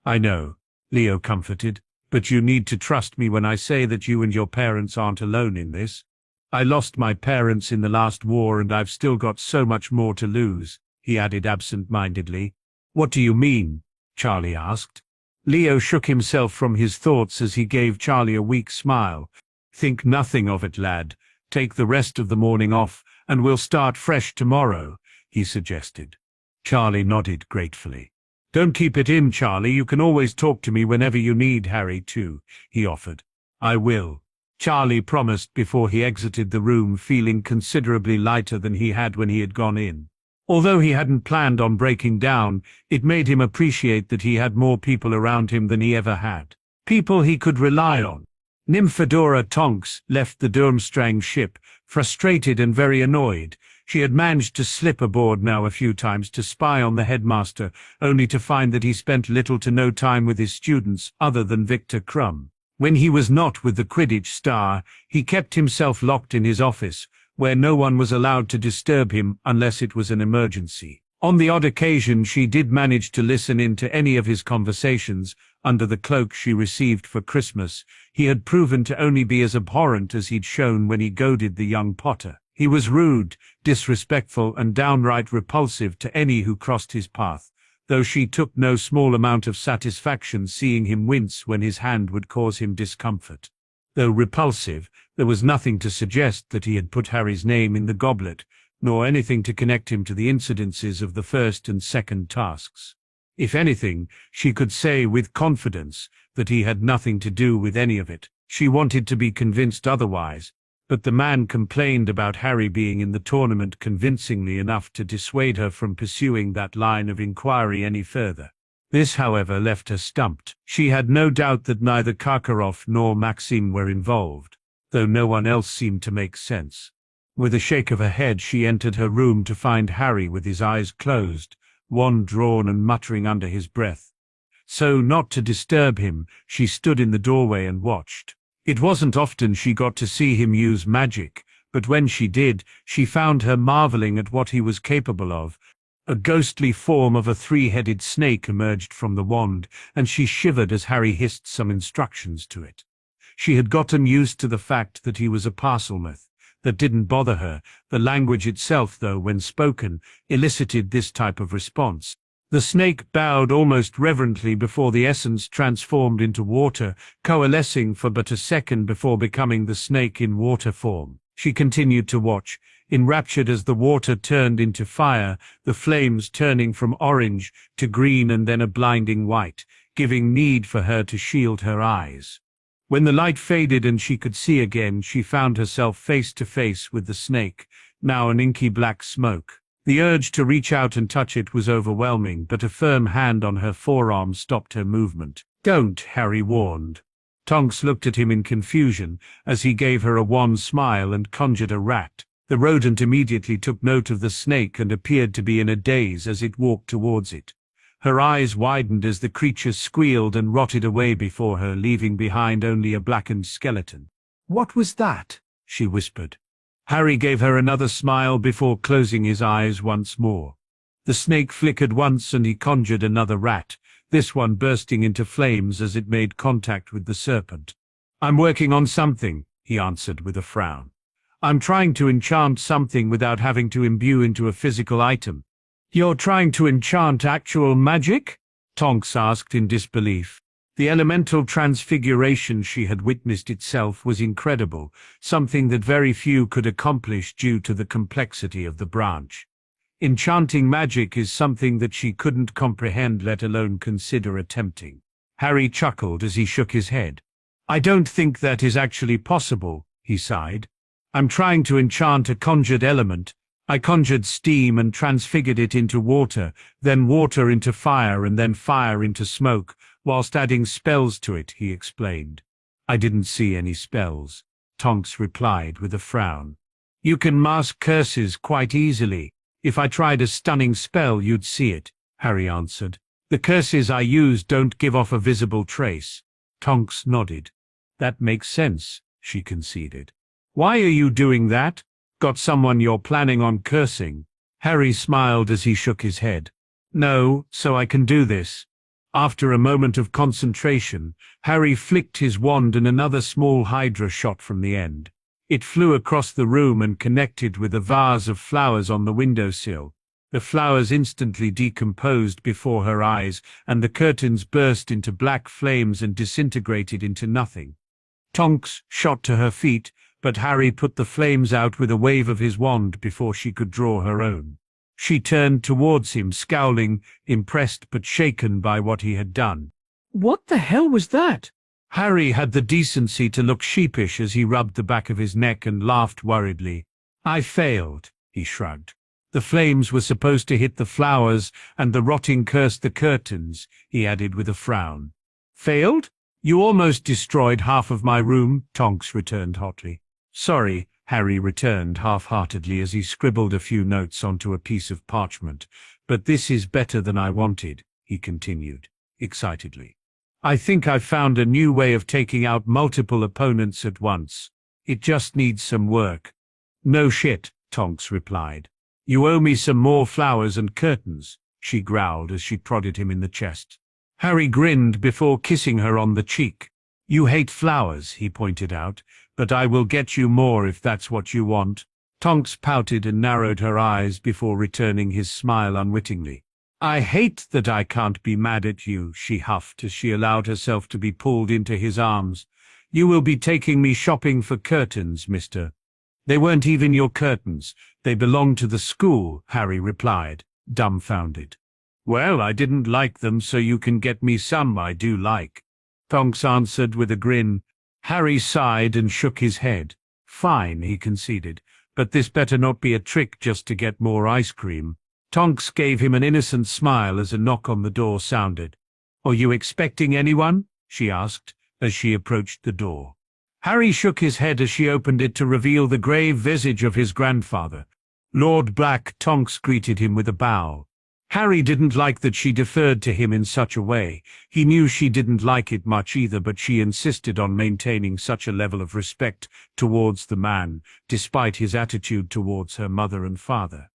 I know, Leo comforted, but you need to trust me when I say that you and your parents aren't alone in this. I lost my parents in the last war and I've still got so much more to lose, he added absent-mindedly. What do you mean? Charlie asked. Leo shook himself from his thoughts as he gave Charlie a weak smile. Think nothing of it, lad. Take the rest of the morning off, and we'll start fresh tomorrow, he suggested. Charlie nodded gratefully. Don't keep it in, Charlie. You can always talk to me whenever you need Harry too, he offered. I will, Charlie promised before he exited the room, feeling considerably lighter than he had when he had gone in. Although he hadn't planned on breaking down, it made him appreciate that he had more people around him than he ever had. People he could rely on. Nymphadora Tonks left the Durmstrang ship, frustrated and very annoyed. She had managed to slip aboard now a few times to spy on the headmaster, only to find that he spent little to no time with his students other than Victor Crumb. When he was not with the Quidditch star, he kept himself locked in his office, where no one was allowed to disturb him unless it was an emergency. On the odd occasion she did manage to listen in to any of his conversations. Under the cloak she received for Christmas, he had proven to only be as abhorrent as he'd shown when he goaded the young Potter. He was rude, disrespectful and downright repulsive to any who crossed his path, though she took no small amount of satisfaction seeing him wince when his hand would cause him discomfort. Though repulsive, there was nothing to suggest that he had put Harry's name in the goblet, nor anything to connect him to the incidences of the first and second tasks. If anything, she could say with confidence that he had nothing to do with any of it. She wanted to be convinced otherwise, but the man complained about Harry being in the tournament convincingly enough to dissuade her from pursuing that line of inquiry any further. This, however, left her stumped. She had no doubt that neither Karkaroff nor Maxime were involved, though no one else seemed to make sense. With a shake of her head she entered her room to find Harry with his eyes closed, wand drawn and muttering under his breath. So, not to disturb him, she stood in the doorway and watched. It wasn't often she got to see him use magic, but when she did, she found her marveling at what he was capable of. A ghostly form of a three-headed snake emerged from the wand, and she shivered as Harry hissed some instructions to it. She had gotten used to the fact that he was a Parselmouth. That didn't bother her. The language itself, though, when spoken, elicited this type of response. The snake bowed almost reverently before the essence transformed into water, coalescing for but a second before becoming the snake in water form. She continued to watch, enraptured as the water turned into fire, the flames turning from orange to green and then a blinding white, giving need for her to shield her eyes. When the light faded and she could see again, she found herself face to face with the snake, now an inky black smoke. The urge to reach out and touch it was overwhelming, but a firm hand on her forearm stopped her movement. "Don't," Harry warned. Tonks looked at him in confusion as he gave her a wan smile and conjured a rat. The rodent immediately took note of the snake and appeared to be in a daze as it walked towards it. Her eyes widened as the creature squealed and rotted away before her, leaving behind only a blackened skeleton. "What was that?" she whispered. Harry gave her another smile before closing his eyes once more. The snake flickered once and he conjured another rat, this one bursting into flames as it made contact with the serpent. "I'm working on something," he answered with a frown. "I'm trying to enchant something without having to imbue into a physical item." "You're trying to enchant actual magic?" Tonks asked in disbelief. The elemental transfiguration she had witnessed itself was incredible, something that very few could accomplish due to the complexity of the branch. Enchanting magic is something that she couldn't comprehend, let alone consider attempting. Harry chuckled as he shook his head. "I don't think that is actually possible," he sighed. "I'm trying to enchant a conjured element. I conjured steam and transfigured it into water, then water into fire and then fire into smoke, whilst adding spells to it," he explained. "I didn't see any spells." Tonks replied with a frown. You can mask curses quite easily. If I tried a stunning spell, you'd see it, Harry answered. The curses I use don't give off a visible trace. Tonks nodded. That makes sense, she conceded. Why are you doing that? Got someone you're planning on cursing? Harry smiled as he shook his head. No, so I can do this. After a moment of concentration, Harry flicked his wand and another small hydra shot from the end. It flew across the room and connected with a vase of flowers on the windowsill. The flowers instantly decomposed before her eyes, and the curtains burst into black flames and disintegrated into nothing. Tonks shot to her feet, but Harry put the flames out with a wave of his wand before she could draw her own. She turned towards him, scowling, impressed but shaken by what he had done. What the hell was that? Harry had the decency to look sheepish as he rubbed the back of his neck and laughed worriedly. I failed, he shrugged. The flames were supposed to hit the flowers, and the rotting cursed the curtains, he added with a frown. Failed? You almost destroyed half of my room, Tonks returned hotly. Sorry, Harry returned half-heartedly as he scribbled a few notes onto a piece of parchment. But this is better than I wanted, he continued, excitedly. I think I've found a new way of taking out multiple opponents at once. It just needs some work. No shit, Tonks replied. You owe me some more flowers and curtains, she growled as she prodded him in the chest. Harry grinned before kissing her on the cheek. You hate flowers, he pointed out, but I will get you more if that's what you want. Tonks pouted and narrowed her eyes before returning his smile unwittingly. I hate that I can't be mad at you, she huffed as she allowed herself to be pulled into his arms. You will be taking me shopping for curtains, mister. They weren't even your curtains. They belonged to the school, Harry replied, dumbfounded. Well, I didn't like them, so you can get me some I do like. Tonks answered with a grin. Harry sighed and shook his head. Fine, he conceded, but this better not be a trick just to get more ice cream. Tonks gave him an innocent smile as a knock on the door sounded. Are you expecting anyone? She asked as she approached the door. Harry shook his head as she opened it to reveal the grave visage of his grandfather. Lord Black. Tonks greeted him with a bow. Harry didn't like that she deferred to him in such a way. He knew she didn't like it much either, but she insisted on maintaining such a level of respect towards the man, despite his attitude towards her mother and father.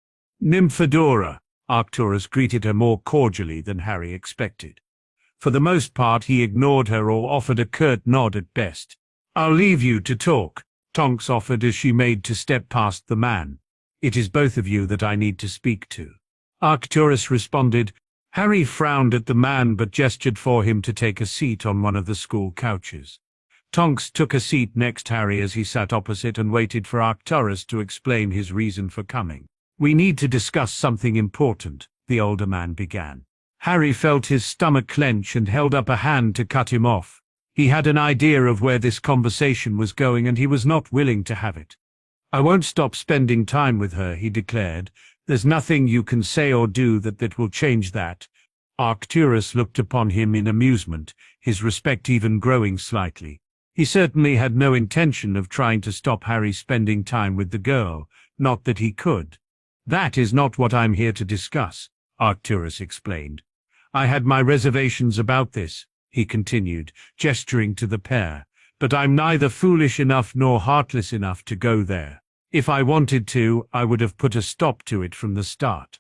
Nymphadora, Arcturus greeted her more cordially than Harry expected. For the most part, he ignored her or offered a curt nod at best. I'll leave you to talk, Tonks offered as she made to step past the man. It is both of you that I need to speak to. Arcturus responded. Harry frowned at the man but gestured for him to take a seat on one of the school couches. Tonks took a seat next Harry as he sat opposite and waited for Arcturus to explain his reason for coming. We need to discuss something important, the older man began. Harry felt his stomach clench and held up a hand to cut him off. He had an idea of where this conversation was going and he was not willing to have it. I won't stop spending time with her, he declared. There's nothing you can say or do that will change that. Arcturus looked upon him in amusement, his respect even growing slightly. He certainly had no intention of trying to stop Harry spending time with the girl, not that he could. That is not what I'm here to discuss, Arcturus explained. I had my reservations about this, he continued, gesturing to the pair, but I'm neither foolish enough nor heartless enough to go there. If I wanted to, I would have put a stop to it from the start.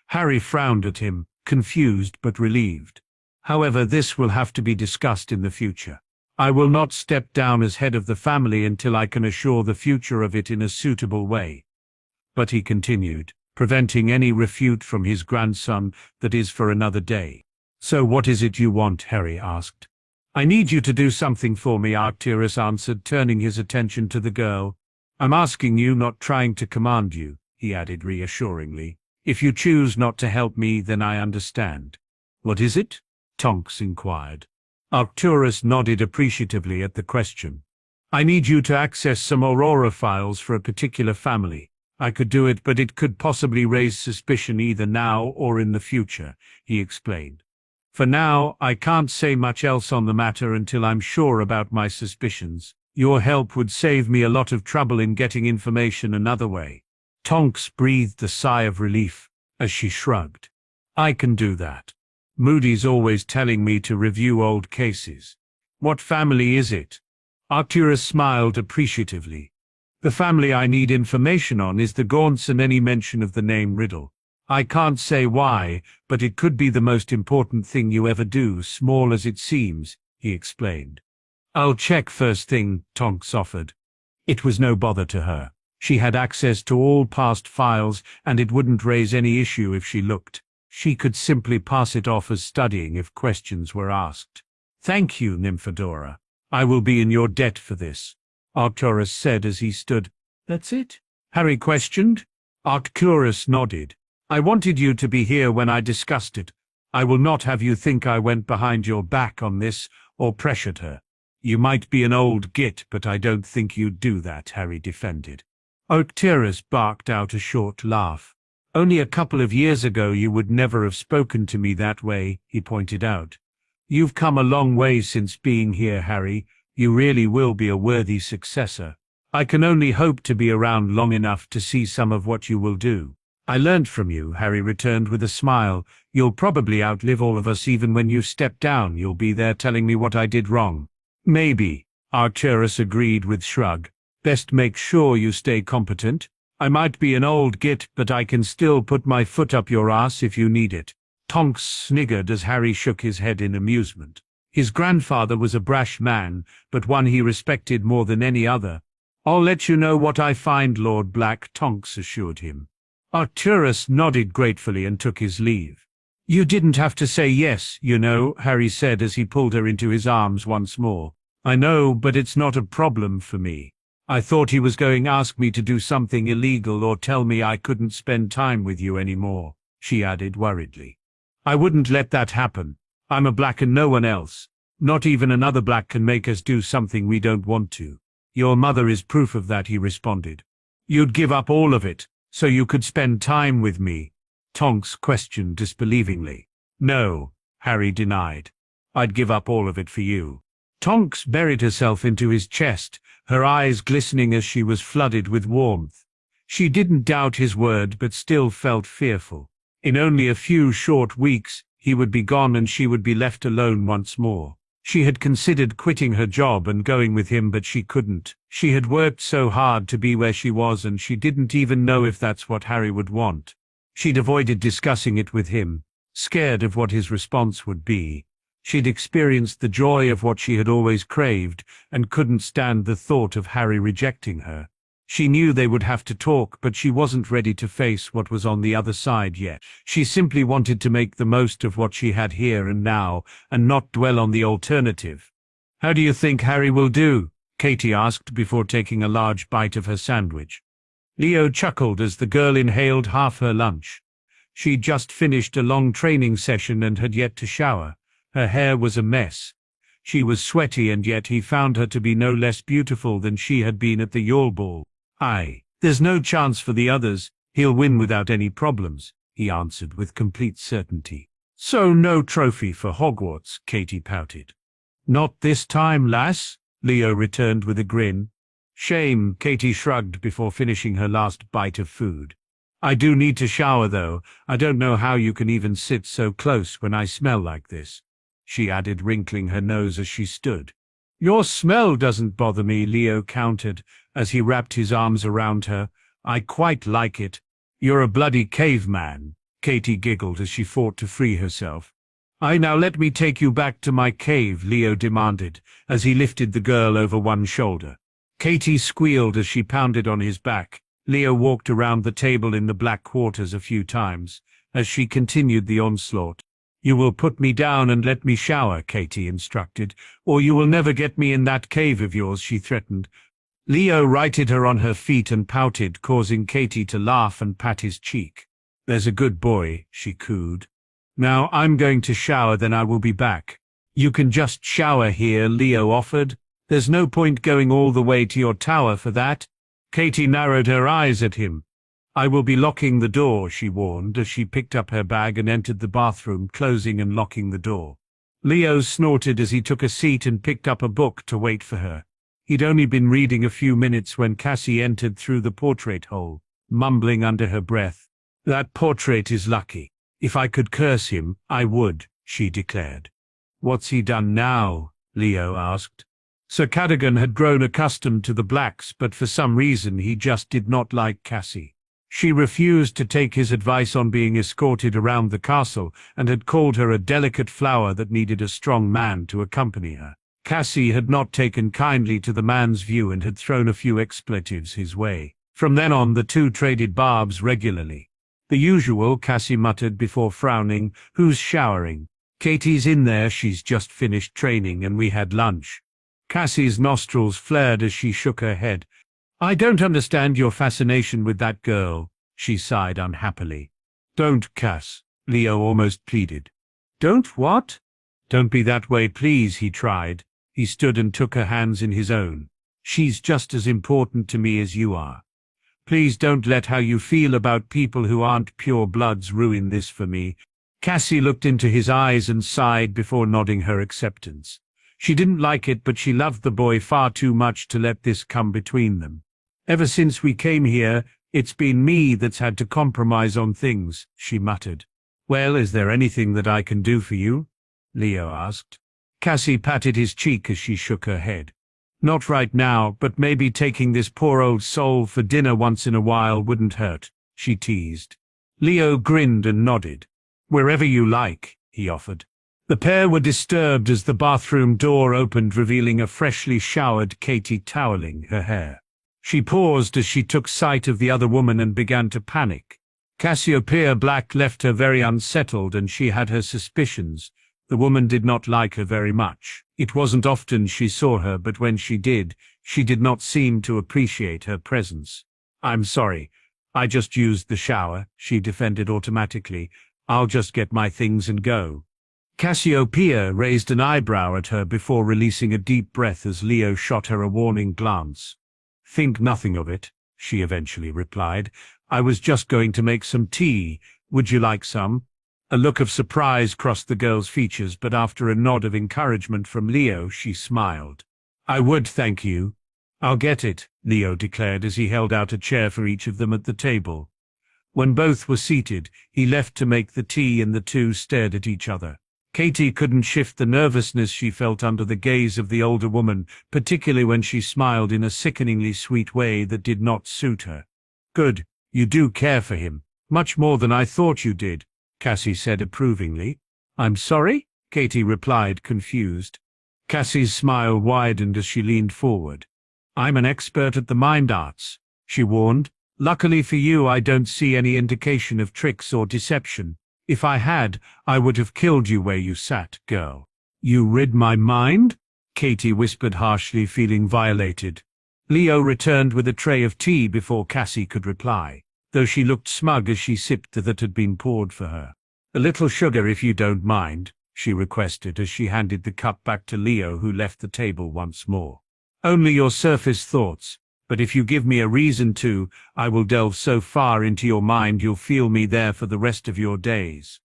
Harry frowned at him, confused but relieved. However, this will have to be discussed in the future. I will not step down as head of the family until I can assure the future of it in a suitable way. But he continued, preventing any refute from his grandson, that is for another day. So what is it you want? Harry asked. I need you to do something for me, Arcturus answered, turning his attention to the girl. I'm asking you, not trying to command you, he added reassuringly. If you choose not to help me, then I understand. What is it? Tonks inquired. Arcturus nodded appreciatively at the question. I need you to access some Aurora files for a particular family. I could do it, but it could possibly raise suspicion either now or in the future, he explained. For now, I can't say much else on the matter until I'm sure about my suspicions. Your help would save me a lot of trouble in getting information another way. Tonks breathed a sigh of relief as she shrugged. I can do that. Moody's always telling me to review old cases. What family is it? Arcturus smiled appreciatively. The family I need information on is the Gaunts, and any mention of the name Riddle. I can't say why, but it could be the most important thing you ever do, small as it seems, he explained. I'll check first thing, Tonks offered. It was no bother to her. She had access to all past files, and it wouldn't raise any issue if she looked. She could simply pass it off as studying if questions were asked. Thank you, Nymphadora. I will be in your debt for this, Arcturus said as he stood. That's it? Harry questioned. Arcturus nodded. I wanted you to be here when I discussed it. I will not have you think I went behind your back on this or pressured her. You might be an old git, but I don't think you'd do that, Harry defended. Arcturus barked out a short laugh. Only a couple of years ago you would never have spoken to me that way, he pointed out. You've come a long way since being here, Harry. You really will be a worthy successor. I can only hope to be around long enough to see some of what you will do. I learned from you, Harry returned with a smile. You'll probably outlive all of us. Even when you step down, you'll be there telling me what I did wrong. Maybe, Arcturus agreed with shrug. Best make sure you stay competent. I might be an old git, but I can still put my foot up your ass if you need it. Tonks sniggered as Harry shook his head in amusement. His grandfather was a brash man, but one he respected more than any other. I'll let you know what I find, Lord Black, Tonks assured him. Arcturus nodded gratefully and took his leave. You didn't have to say yes, you know, Harry said as he pulled her into his arms once more. I know, but it's not a problem for me. I thought he was going to ask me to do something illegal or tell me I couldn't spend time with you anymore, she added worriedly. I wouldn't let that happen. I'm a Black and no one else. Not even another Black can make us do something we don't want to. Your mother is proof of that, he responded. You'd give up all of it, so you could spend time with me? Tonks questioned disbelievingly. No, Harry denied. I'd give up all of it for you. Tonks buried herself into his chest, her eyes glistening as she was flooded with warmth. She didn't doubt his word, but still felt fearful. In only a few short weeks, he would be gone and she would be left alone once more. She had considered quitting her job and going with him, but she couldn't. She had worked so hard to be where she was, and she didn't even know if that's what Harry would want. She'd avoided discussing it with him, scared of what his response would be. She'd experienced the joy of what she had always craved, and couldn't stand the thought of Harry rejecting her. She knew they would have to talk, but she wasn't ready to face what was on the other side yet. She simply wanted to make the most of what she had here and now, and not dwell on the alternative. How do you think Harry will do? Katie asked before taking a large bite of her sandwich. Leo chuckled as the girl inhaled half her lunch. She'd just finished a long training session and had yet to shower. Her hair was a mess. She was sweaty, and yet he found her to be no less beautiful than she had been at the Yule Ball. There's no chance for the others. He'll win without any problems, he answered with complete certainty. So no trophy for Hogwarts, Katie pouted. Not this time, lass, Leo returned with a grin. Shame, Katie shrugged before finishing her last bite of food. I do need to shower though. I don't know how you can even sit so close when I smell like this, she added, wrinkling her nose as she stood. Your smell doesn't bother me, Leo countered, as he wrapped his arms around her. I quite like it. You're a bloody caveman, Katie giggled as she fought to free herself. Now let me take you back to my cave, Leo demanded, as he lifted the girl over one shoulder. Katie squealed as she pounded on his back. Leo walked around the table in the black quarters a few times, as she continued the onslaught. You will put me down and let me shower, Katie instructed, or you will never get me in that cave of yours, she threatened. Leo righted her on her feet and pouted, causing Katie to laugh and pat his cheek. There's a good boy, she cooed. Now I'm going to shower, then I will be back. You can just shower here, Leo offered. There's no point going all the way to your tower for that. Katie narrowed her eyes at him. I will be locking the door, she warned as she picked up her bag and entered the bathroom, closing and locking the door. Leo snorted as he took a seat and picked up a book to wait for her. He'd only been reading a few minutes when Cassie entered through the portrait hole, mumbling under her breath. "That portrait is lucky. If I could curse him, I would," she declared. "What's he done now?" Leo asked. Sir Cadogan had grown accustomed to the blacks, but for some reason he just did not like Cassie. She refused to take his advice on being escorted around the castle and had called her a delicate flower that needed a strong man to accompany her. Cassie had not taken kindly to the man's view and had thrown a few expletives his way. From then on, the two traded barbs regularly. "The usual," Cassie muttered before frowning. "Who's showering?" "Katie's in there. She's just finished training and we had lunch." Cassie's nostrils flared as she shook her head. "I don't understand your fascination with that girl," she sighed unhappily. "Don't, Cass," Leo almost pleaded. "Don't what?" "Don't be that way, please," he tried. He stood and took her hands in his own. "She's just as important to me as you are. Please don't let how you feel about people who aren't pure bloods ruin this for me." Cassie looked into his eyes and sighed before nodding her acceptance. She didn't like it, but she loved the boy far too much to let this come between them. "Ever since we came here, it's been me that's had to compromise on things," she muttered. "Well, is there anything that I can do for you?" Leo asked. Cassie patted his cheek as she shook her head. "Not right now, but maybe taking this poor old soul for dinner once in a while wouldn't hurt," she teased. Leo grinned and nodded. "Wherever you like," he offered. The pair were disturbed as the bathroom door opened, revealing a freshly showered Katie toweling her hair. She paused as she took sight of the other woman and began to panic. Cassiopeia Black left her very unsettled, and she had her suspicions. The woman did not like her very much. It wasn't often she saw her, but when she did not seem to appreciate her presence. "I'm sorry. I just used the shower," she defended automatically. "I'll just get my things and go." Cassiopeia raised an eyebrow at her before releasing a deep breath as Leo shot her a warning glance. "Think nothing of it," she eventually replied. "I was just going to make some tea. Would you like some?" A look of surprise crossed the girl's features, but after a nod of encouragement from Leo, she smiled. "I would, thank you." "I'll get it," Leo declared as he held out a chair for each of them at the table. When both were seated, he left to make the tea and the two stared at each other. Katie couldn't shift the nervousness she felt under the gaze of the older woman, particularly when she smiled in a sickeningly sweet way that did not suit her. "Good, you do care for him. Much more than I thought you did," Cassie said approvingly. "I'm sorry?" Katie replied, confused. Cassie's smile widened as she leaned forward. "I'm an expert at the mind arts," she warned. "Luckily for you, I don't see any indication of tricks or deception. If I had, I would have killed you where you sat, girl." "You read my mind?" Katie whispered harshly, feeling violated. Leo returned with a tray of tea before Cassie could reply, though she looked smug as she sipped that had been poured for her. "A little sugar if you don't mind," she requested as she handed the cup back to Leo, who left the table once more. "Only your surface thoughts. But if you give me a reason to, I will delve so far into your mind you'll feel me there for the rest of your days."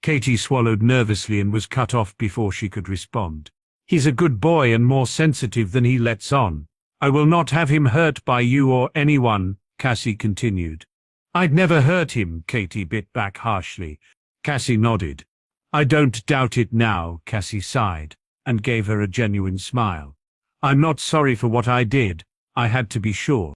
Katie swallowed nervously and was cut off before she could respond. "He's a good boy and more sensitive than he lets on. I will not have him hurt by you or anyone," Cassie continued. "I'd never hurt him," Katie bit back harshly. Cassie nodded. "I don't doubt it now," Cassie sighed, and gave her a genuine smile. "I'm not sorry for what I did. I had to be sure."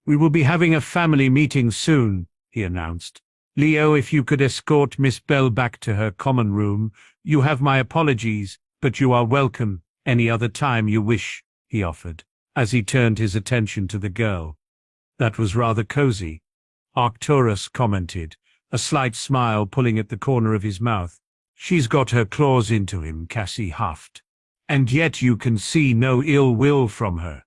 "We will be having a family meeting soon," he announced. "Leo, if you could escort Miss Bell back to her common room. You have my apologies, but you are welcome any other time you wish," he offered, as he turned his attention to the girl. "That was rather cozy," Arcturus commented, a slight smile pulling at the corner of his mouth. "She's got her claws into him," Cassie huffed. "And yet you can see no ill will from her."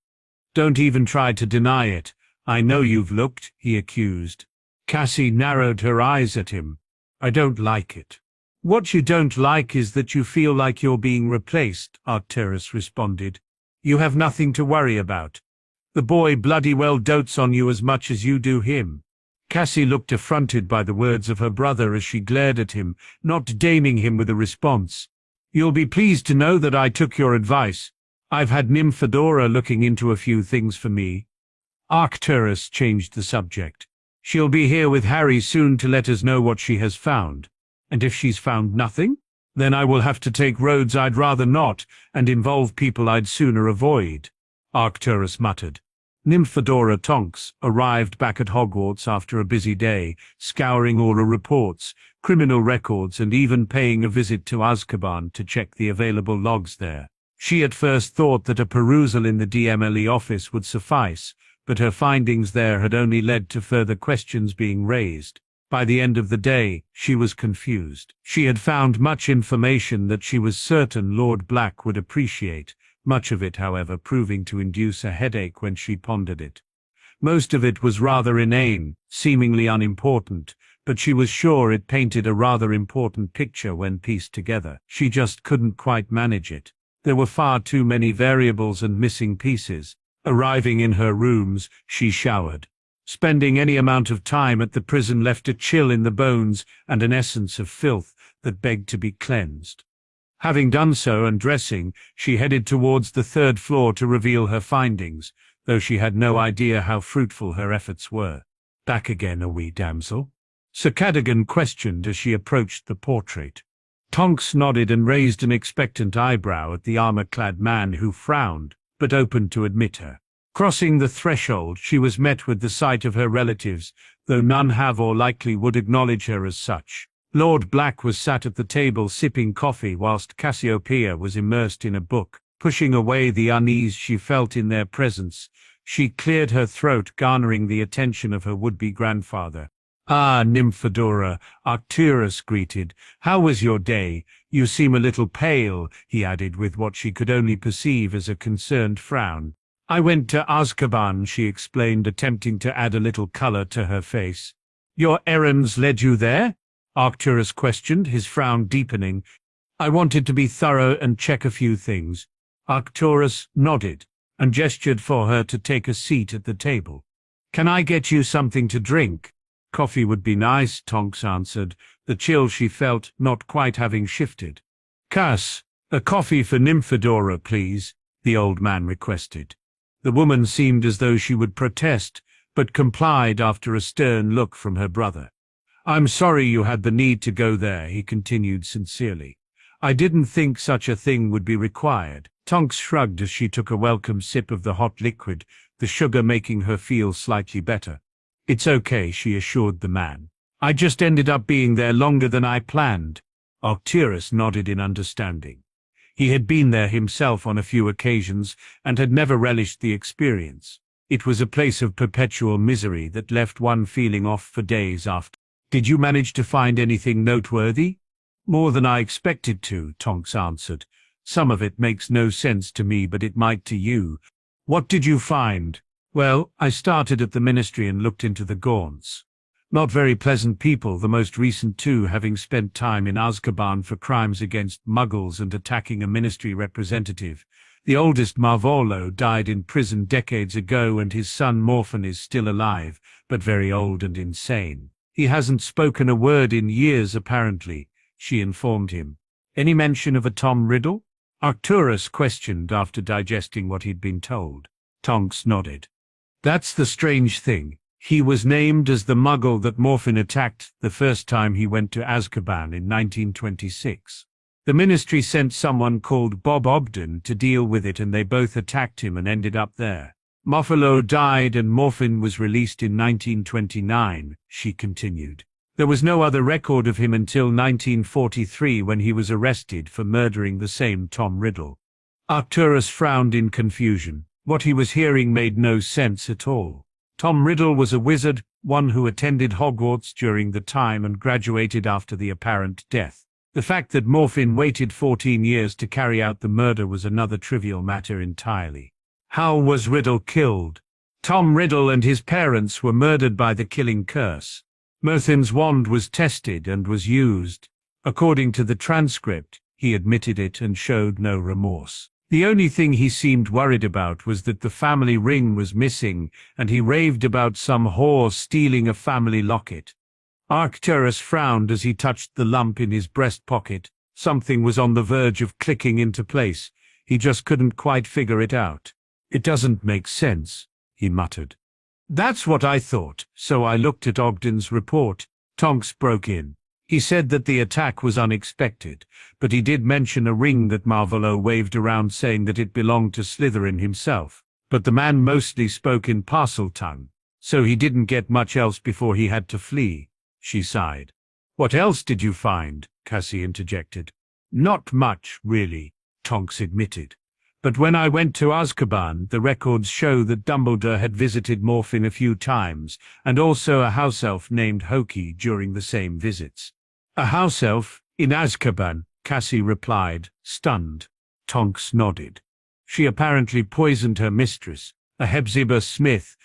"Don't even try to deny it. I know you've looked," he accused. Cassie narrowed her eyes at him. "I don't like it." "What you don't like is that you feel like you're being replaced," Arcturus responded. "You have nothing to worry about. The boy bloody well dotes on you as much as you do him." Cassie looked affronted by the words of her brother as she glared at him, not deigning him with a response. "You'll be pleased to know that I took your advice. I've had Nymphadora looking into a few things for me. Arcturus changed the subject. She'll be here with Harry soon to let us know what she has found. And if she's found nothing, then I will have to take roads I'd rather not and involve people I'd sooner avoid, Arcturus muttered. Nymphadora Tonks arrived back at Hogwarts after a busy day, scouring all the reports, criminal records, and even paying a visit to Azkaban to check the available logs there. She at first thought that a perusal in the DMLE office would suffice, but her findings there had only led to further questions being raised. By the end of the day, she was confused. She had found much information that she was certain Lord Black would appreciate, much of it, however, proving to induce a headache when she pondered it. Most of it was rather inane, seemingly unimportant, but she was sure it painted a rather important picture when pieced together. She just couldn't quite manage it. There were far too many variables and missing pieces. Arriving in her rooms, she showered. Spending any amount of time at the prison left a chill in the bones and an essence of filth that begged to be cleansed. Having done so and dressing, she headed towards the 3rd floor to reveal her findings, though she had no idea how fruitful her efforts were. "Back again, a wee damsel?" Sir Cadogan questioned as she approached the portrait. Tonks nodded and raised an expectant eyebrow at the armor-clad man who frowned, but opened to admit her. Crossing the threshold, she was met with the sight of her relatives, though none have or likely would acknowledge her as such. Lord Black was sat at the table sipping coffee whilst Cassiopeia was immersed in a book. Pushing away the unease she felt in their presence, she cleared her throat, garnering the attention of her would-be grandfather. "Ah, Nymphadora," Arcturus greeted. "How was your day? You seem a little pale," he added with what she could only perceive as a concerned frown. "I went to Azkaban," she explained, attempting to add a little color to her face. "Your errands led you there?" Arcturus questioned, his frown deepening. "I wanted to be thorough and check a few things." Arcturus nodded and gestured for her to take a seat at the table. "Can I get you something to drink?" "Coffee would be nice," Tonks answered, the chill she felt not quite having shifted. "Cass, a coffee for Nymphadora, please," the old man requested. The woman seemed as though she would protest, but complied after a stern look from her brother. "I'm sorry you had the need to go there," he continued sincerely. "I didn't think such a thing would be required." Tonks shrugged as she took a welcome sip of the hot liquid, the sugar making her feel slightly better. "It's okay," she assured the man. "I just ended up being there longer than I planned." Arcturus nodded in understanding. He had been there himself on a few occasions and had never relished the experience. It was a place of perpetual misery that left one feeling off for days after. "Did you manage to find anything noteworthy?" "More than I expected to," Tonks answered. "Some of it makes no sense to me, but it might to you." "What did you find?" "Well, I started at the ministry and looked into the Gaunts. Not very pleasant people, the most recent two having spent time in Azkaban for crimes against Muggles and attacking a ministry representative. The oldest, Marvolo, died in prison decades ago, and his son Morphin is still alive, but very old and insane. He hasn't spoken a word in years, apparently," she informed him. "Any mention of a Tom Riddle?" Arcturus questioned after digesting what he'd been told. Tonks nodded. "That's the strange thing. He was named as the Muggle that Morphin attacked the first time he went to Azkaban in 1926. The ministry sent someone called Bob Ogden to deal with it, and they both attacked him and ended up there. Muffalo died and Morphin was released in 1929, she continued. There was no other record of him until 1943 when he was arrested for murdering the same Tom Riddle." Arcturus frowned in confusion. What he was hearing made no sense at all. Tom Riddle was a wizard, one who attended Hogwarts during the time and graduated after the apparent death. The fact that Morphin waited 14 years to carry out the murder was another trivial matter entirely. How was Riddle killed? Tom Riddle and his parents were murdered by the killing curse. Merthin's wand was tested and was used. According to the transcript, he admitted it and showed no remorse. The only thing he seemed worried about was that the family ring was missing, and he raved about some whore stealing a family locket. Arcturus frowned as he touched the lump in his breast pocket. Something was on the verge of clicking into place. He just couldn't quite figure it out. "It doesn't make sense," he muttered. "That's what I thought, so I looked at Ogden's report." Tonks broke in. He said that the attack was unexpected, but he did mention a ring that Marvolo waved around saying that it belonged to Slytherin himself. But the man mostly spoke in parcel tongue, so he didn't get much else before he had to flee. She sighed. "What else did you find?" Cassie interjected. "Not much, really," Tonks admitted. "But when I went to Azkaban, the records show that Dumbledore had visited Morphin a few times, and also a house elf named Hoki during the same visits." "A house elf in Azkaban?" Cassie replied, stunned. Tonks nodded. "She apparently poisoned her mistress, a Hepzibah Smith."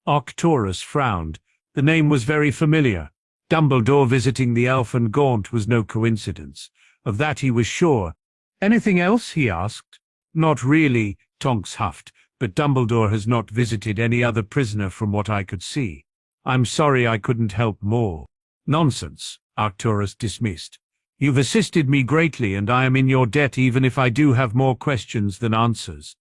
Arcturus frowned. The name was very familiar. Dumbledore visiting the elf and Gaunt was no coincidence. Of that he was sure. "Anything else?" he asked. "Not really," Tonks huffed, "but Dumbledore has not visited any other prisoner from what I could see. I'm sorry I couldn't help more." "Nonsense," Arcturus dismissed. "You've assisted me greatly, and I am in your debt even if I do have more questions than answers."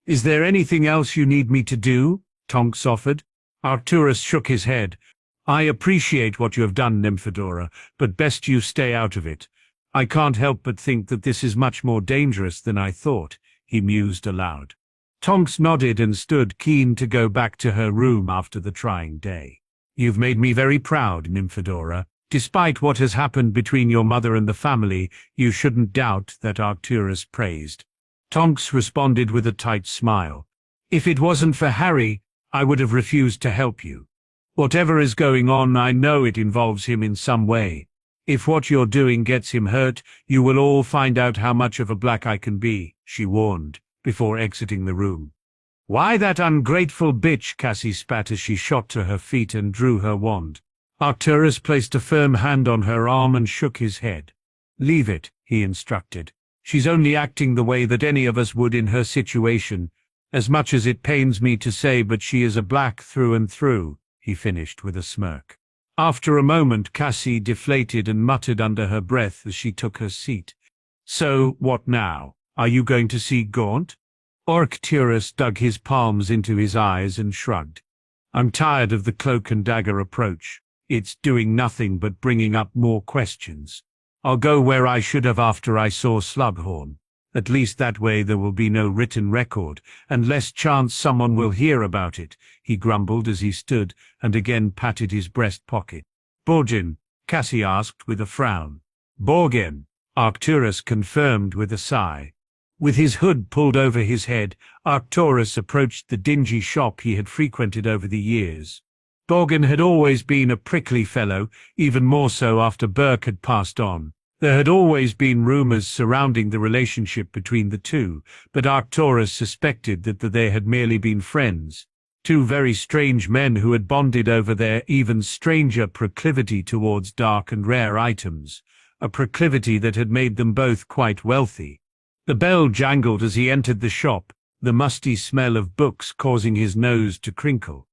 "Is there anything else you need me to do?" Tonks offered. Arcturus shook his head. "I appreciate what you have done, Nymphadora, but best you stay out of it. I can't help but think that this is much more dangerous than I thought," he mused aloud. Tonks nodded and stood keen to go back to her room after the trying day. "You've made me very proud, Nymphadora. Despite what has happened between your mother and the family, you shouldn't doubt that," Arcturus praised. Tonks responded with a tight smile. "If it wasn't for Harry, I would have refused to help you. Whatever is going on, I know it involves him in some way. If what you're doing gets him hurt, you will all find out how much of a black I can be," she warned, before exiting the room. "Why, that ungrateful bitch!" Cassie spat as she shot to her feet and drew her wand. Arcturus placed a firm hand on her arm and shook his head. "Leave it," he instructed. "She's only acting the way that any of us would in her situation. As much as it pains me to say, but she is a black through and through," he finished with a smirk. After a moment, Cassie deflated and muttered under her breath as she took her seat. "So, what now? Are you going to see Gaunt?" Arcturus dug his palms into his eyes and shrugged. "I'm tired of the cloak and dagger approach. It's doing nothing but bringing up more questions. I'll go where I should have after I saw Slughorn. At least that way there will be no written record, and less chance someone will hear about it," he grumbled as he stood and again patted his breast pocket. "Borgin?" Cassie asked with a frown. "Borgin," Arcturus confirmed with a sigh. With his hood pulled over his head, Arcturus approached the dingy shop he had frequented over the years. Borgin had always been a prickly fellow, even more so after Burke had passed on. There had always been rumors surrounding the relationship between the two, but Arcturus suspected that they had merely been friends. Two very strange men who had bonded over their even stranger proclivity towards dark and rare items, a proclivity that had made them both quite wealthy. The bell jangled as he entered the shop, the musty smell of books causing his nose to crinkle.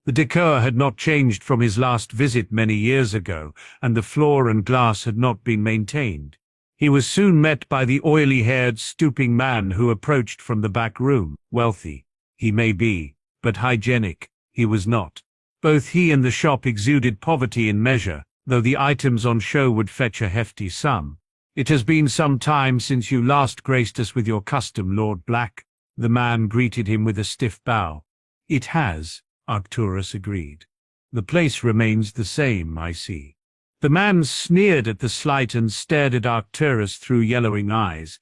The decor had not changed from his last visit many years ago, and the floor and glass had not been maintained. He was soon met by the oily-haired, stooping man who approached from the back room. Wealthy, he may be, but hygienic, he was not. Both he and the shop exuded poverty in measure, though the items on show would fetch a hefty sum. "It has been some time since you last graced us with your custom, Lord Black." The man greeted him with a stiff bow. "It has," Arcturus agreed. "The place remains the same, I see." The man sneered at the slight and stared at Arcturus through yellowing eyes.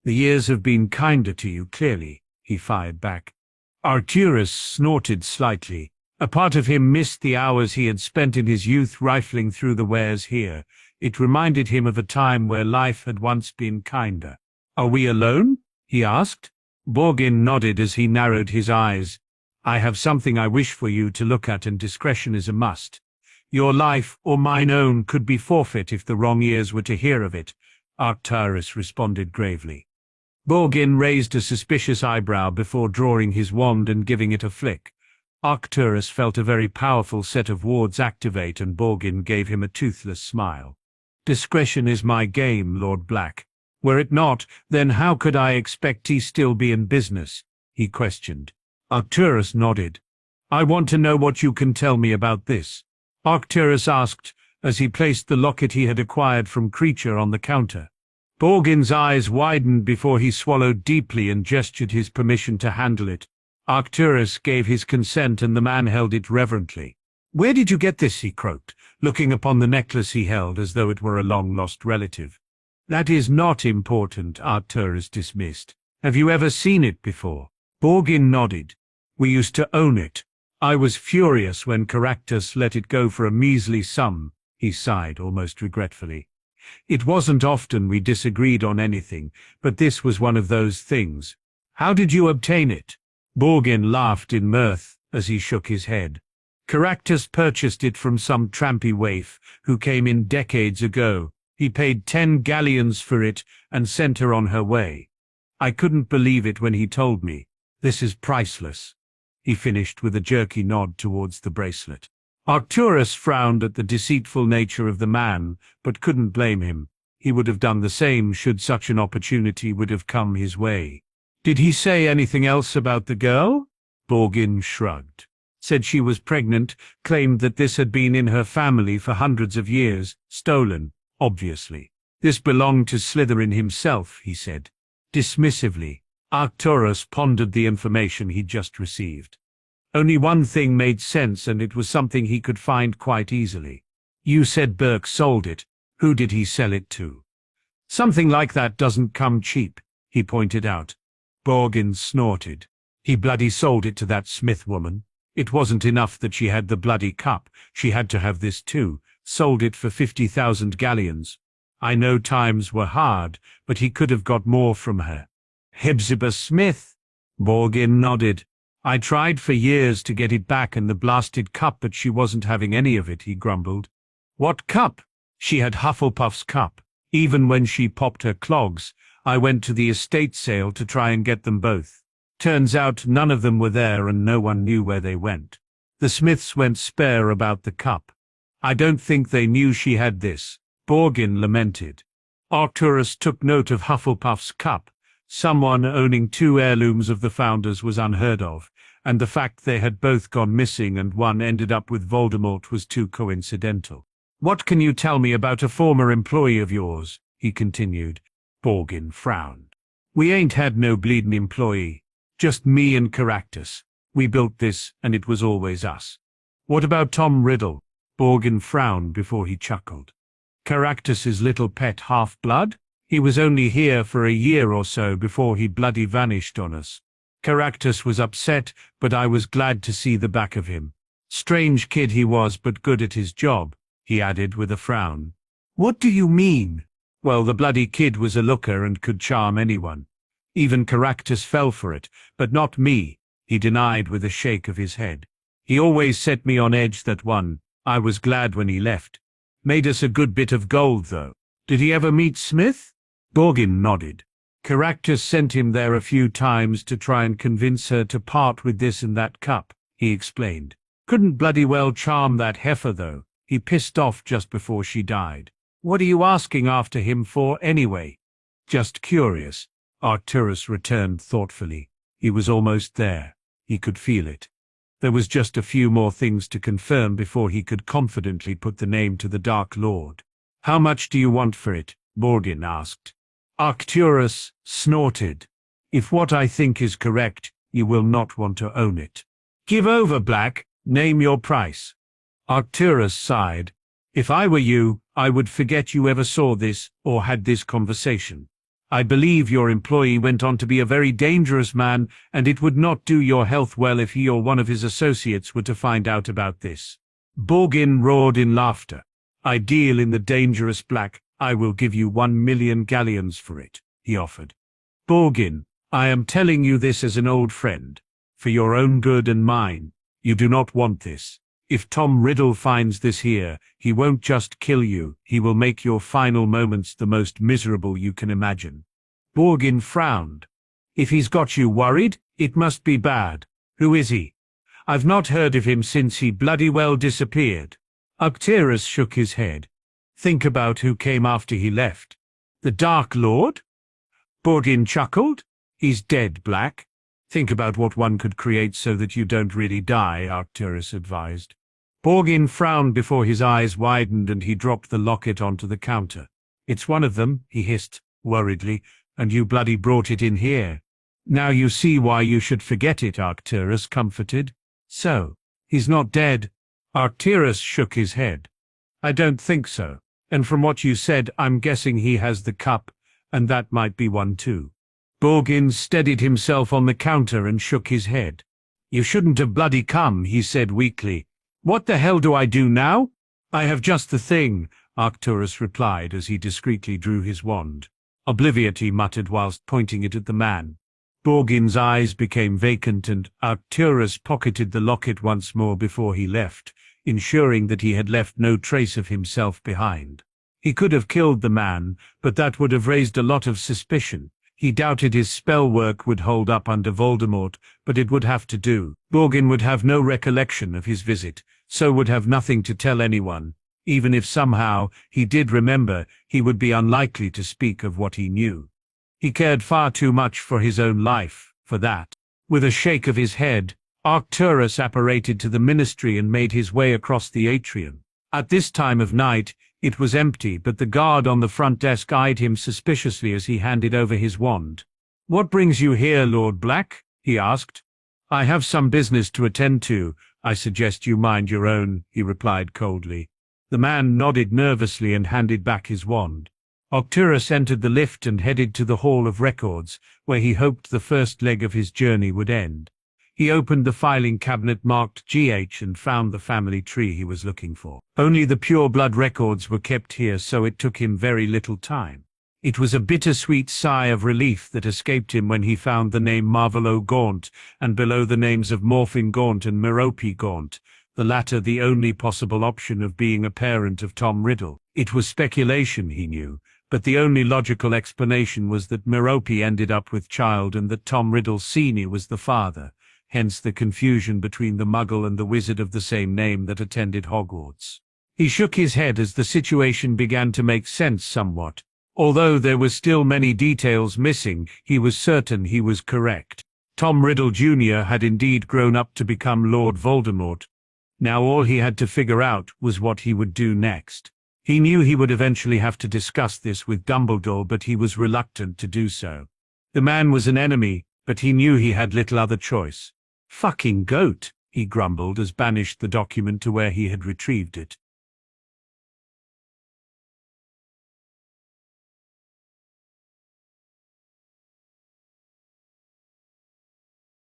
"The years have been kinder to you, clearly," he fired back. Arcturus snorted slightly. A part of him missed the hours he had spent in his youth rifling through the wares here. It reminded him of a time where life had once been kinder. "Are we alone?" he asked. Borgin nodded as he narrowed his eyes. "I have something I wish for you to look at, and discretion is a must. Your life, or mine own, could be forfeit if the wrong ears were to hear of it," Arcturus responded gravely. Borgin raised a suspicious eyebrow before drawing his wand and giving it a flick. Arcturus felt a very powerful set of wards activate, and Borgin gave him a toothless smile. "Discretion is my game, Lord Black. Were it not, then how could I expect he still be in business? He questioned. Arcturus nodded. I want to know what you can tell me about this, Arcturus asked, as he placed the locket he had acquired from Creature on the counter. Borgin's eyes widened before he swallowed deeply and gestured his permission to handle it. Arcturus gave his consent and the man held it reverently. Where did you get this? He croaked, looking upon the necklace he held as though it were a long-lost relative. That is not important, Arcturus dismissed. Have you ever seen it before? Borgin nodded. We used to own it. I was furious when Caractacus let it go for a measly sum, he sighed almost regretfully. It wasn't often we disagreed on anything, but this was one of those things. How did you obtain it? Borgin laughed in mirth as he shook his head. Caractacus purchased it from some trampy waif who came in decades ago. He paid 10 galleons for it and sent her on her way. I couldn't believe it when he told me. This is priceless. He finished with a jerky nod towards the bracelet. Arcturus frowned at the deceitful nature of the man, but couldn't blame him. He would have done the same should such an opportunity would have come his way. Did he say anything else about the girl? Borgin shrugged. Said she was pregnant, claimed that this had been in her family for hundreds of years, stolen, obviously. This belonged to Slytherin himself, he said. Dismissively, Arcturus pondered the information he'd just received. Only one thing made sense, and it was something he could find quite easily. You said Burke sold it. Who did he sell it to? Something like that doesn't come cheap, he pointed out. Borgin snorted. He bloody sold it to that Smith woman. It wasn't enough that she had the bloody cup, she had to have this too. Sold it for 50,000 galleons. I know times were hard, but he could have got more from her. Hepzibah Smith? Borgin nodded. I tried for years to get it back and the blasted cup, but she wasn't having any of it, he grumbled. What cup? She had Hufflepuff's cup. Even when she popped her clogs, I went to the estate sale to try and get them both. Turns out none of them were there and no one knew where they went. The Smiths went spare about the cup. I don't think they knew she had this, Borgin lamented. Arcturus took note of Hufflepuff's cup. Someone owning 2 heirlooms of the founders was unheard of, and the fact they had both gone missing and one ended up with Voldemort was too coincidental. What can you tell me about a former employee of yours? He continued. Borgin frowned. We ain't had no bleedin' employee. Just me and Caractacus. We built this, and it was always us. What about Tom Riddle? Borgin frowned before he chuckled. Caractacus's little pet half-blood? He was only here for a year or so before he bloody vanished on us. Caractacus was upset, but I was glad to see the back of him. Strange kid he was, but good at his job, he added with a frown. What do you mean? Well, the bloody kid was a looker and could charm anyone. Even Caractacus fell for it, but not me, he denied with a shake of his head. He always set me on edge, that one. I was glad when he left. Made us a good bit of gold, though. Did he ever meet Smith? Borgin nodded. Caractacus sent him there a few times to try and convince her to part with this and that cup, he explained. Couldn't bloody well charm that heifer, though. He pissed off just before she died. What are you asking after him for, anyway? Just curious, Arcturus returned thoughtfully. He was almost there. He could feel it. There was just a few more things to confirm before he could confidently put the name to the Dark Lord. How much do you want for it? Borgin asked. Arcturus snorted. If what I think is correct, you will not want to own it. Give over, Black. Name your price. Arcturus sighed. If I were you, I would forget you ever saw this or had this conversation. I believe your employee went on to be a very dangerous man, and it would not do your health well if he or one of his associates were to find out about this. Borgin roared in laughter. I deal in the dangerous Black. I will give you 1,000,000 galleons for it, he offered. Borgin, I am telling you this as an old friend. For your own good and mine. You do not want this. If Tom Riddle finds this here, he won't just kill you, he will make your final moments the most miserable you can imagine. Borgin frowned. If he's got you worried, it must be bad. Who is he? I've not heard of him since he bloody well disappeared. Arcturus shook his head. Think about who came after he left. The Dark Lord? Borgin chuckled. He's dead, Black. Think about what one could create so that you don't really die, Arcturus advised. Borgin frowned before his eyes widened and he dropped the locket onto the counter. It's one of them, he hissed, worriedly, and you bloody brought it in here. Now you see why you should forget it, Arcturus comforted. So, he's not dead? Arcturus shook his head. I don't think so. And from what you said, I'm guessing he has the cup, and that might be one too. Borgin steadied himself on the counter and shook his head. You shouldn't have bloody come, he said weakly. What the hell do I do now? I have just the thing, Arcturus replied as he discreetly drew his wand. Obliviate, he muttered whilst pointing it at the man. Borgin's eyes became vacant and Arcturus pocketed the locket once more before he left, ensuring that he had left no trace of himself behind. He could have killed the man, but that would have raised a lot of suspicion. He doubted his spell work would hold up under Voldemort, but it would have to do. Borgin would have no recollection of his visit, so would have nothing to tell anyone. Even if somehow he did remember, he would be unlikely to speak of what he knew. He cared far too much for his own life, for that. With a shake of his head, Arcturus apparated to the ministry and made his way across the atrium. At this time of night, it was empty, but the guard on the front desk eyed him suspiciously as he handed over his wand. What brings you here, Lord Black? He asked. I have some business to attend to. I suggest you mind your own, he replied coldly. The man nodded nervously and handed back his wand. Arcturus entered the lift and headed to the Hall of Records, where he hoped the first leg of his journey would end. He opened the filing cabinet marked GH and found the family tree he was looking for. Only the pure blood records were kept here, so it took him very little time. It was a bittersweet sigh of relief that escaped him when he found the name Marvolo Gaunt, and below the names of Morphin Gaunt and Merope Gaunt, the latter the only possible option of being a parent of Tom Riddle. It was speculation, he knew, but the only logical explanation was that Merope ended up with child and that Tom Riddle Sr. was the father. Hence the confusion between the Muggle and the wizard of the same name that attended Hogwarts. He shook his head as the situation began to make sense somewhat. Although there were still many details missing, he was certain he was correct. Tom Riddle Jr. had indeed grown up to become Lord Voldemort. Now all he had to figure out was what he would do next. He knew he would eventually have to discuss this with Dumbledore, but he was reluctant to do so. The man was an enemy, but he knew he had little other choice. Fucking goat, he grumbled as banished the document to where he had retrieved it.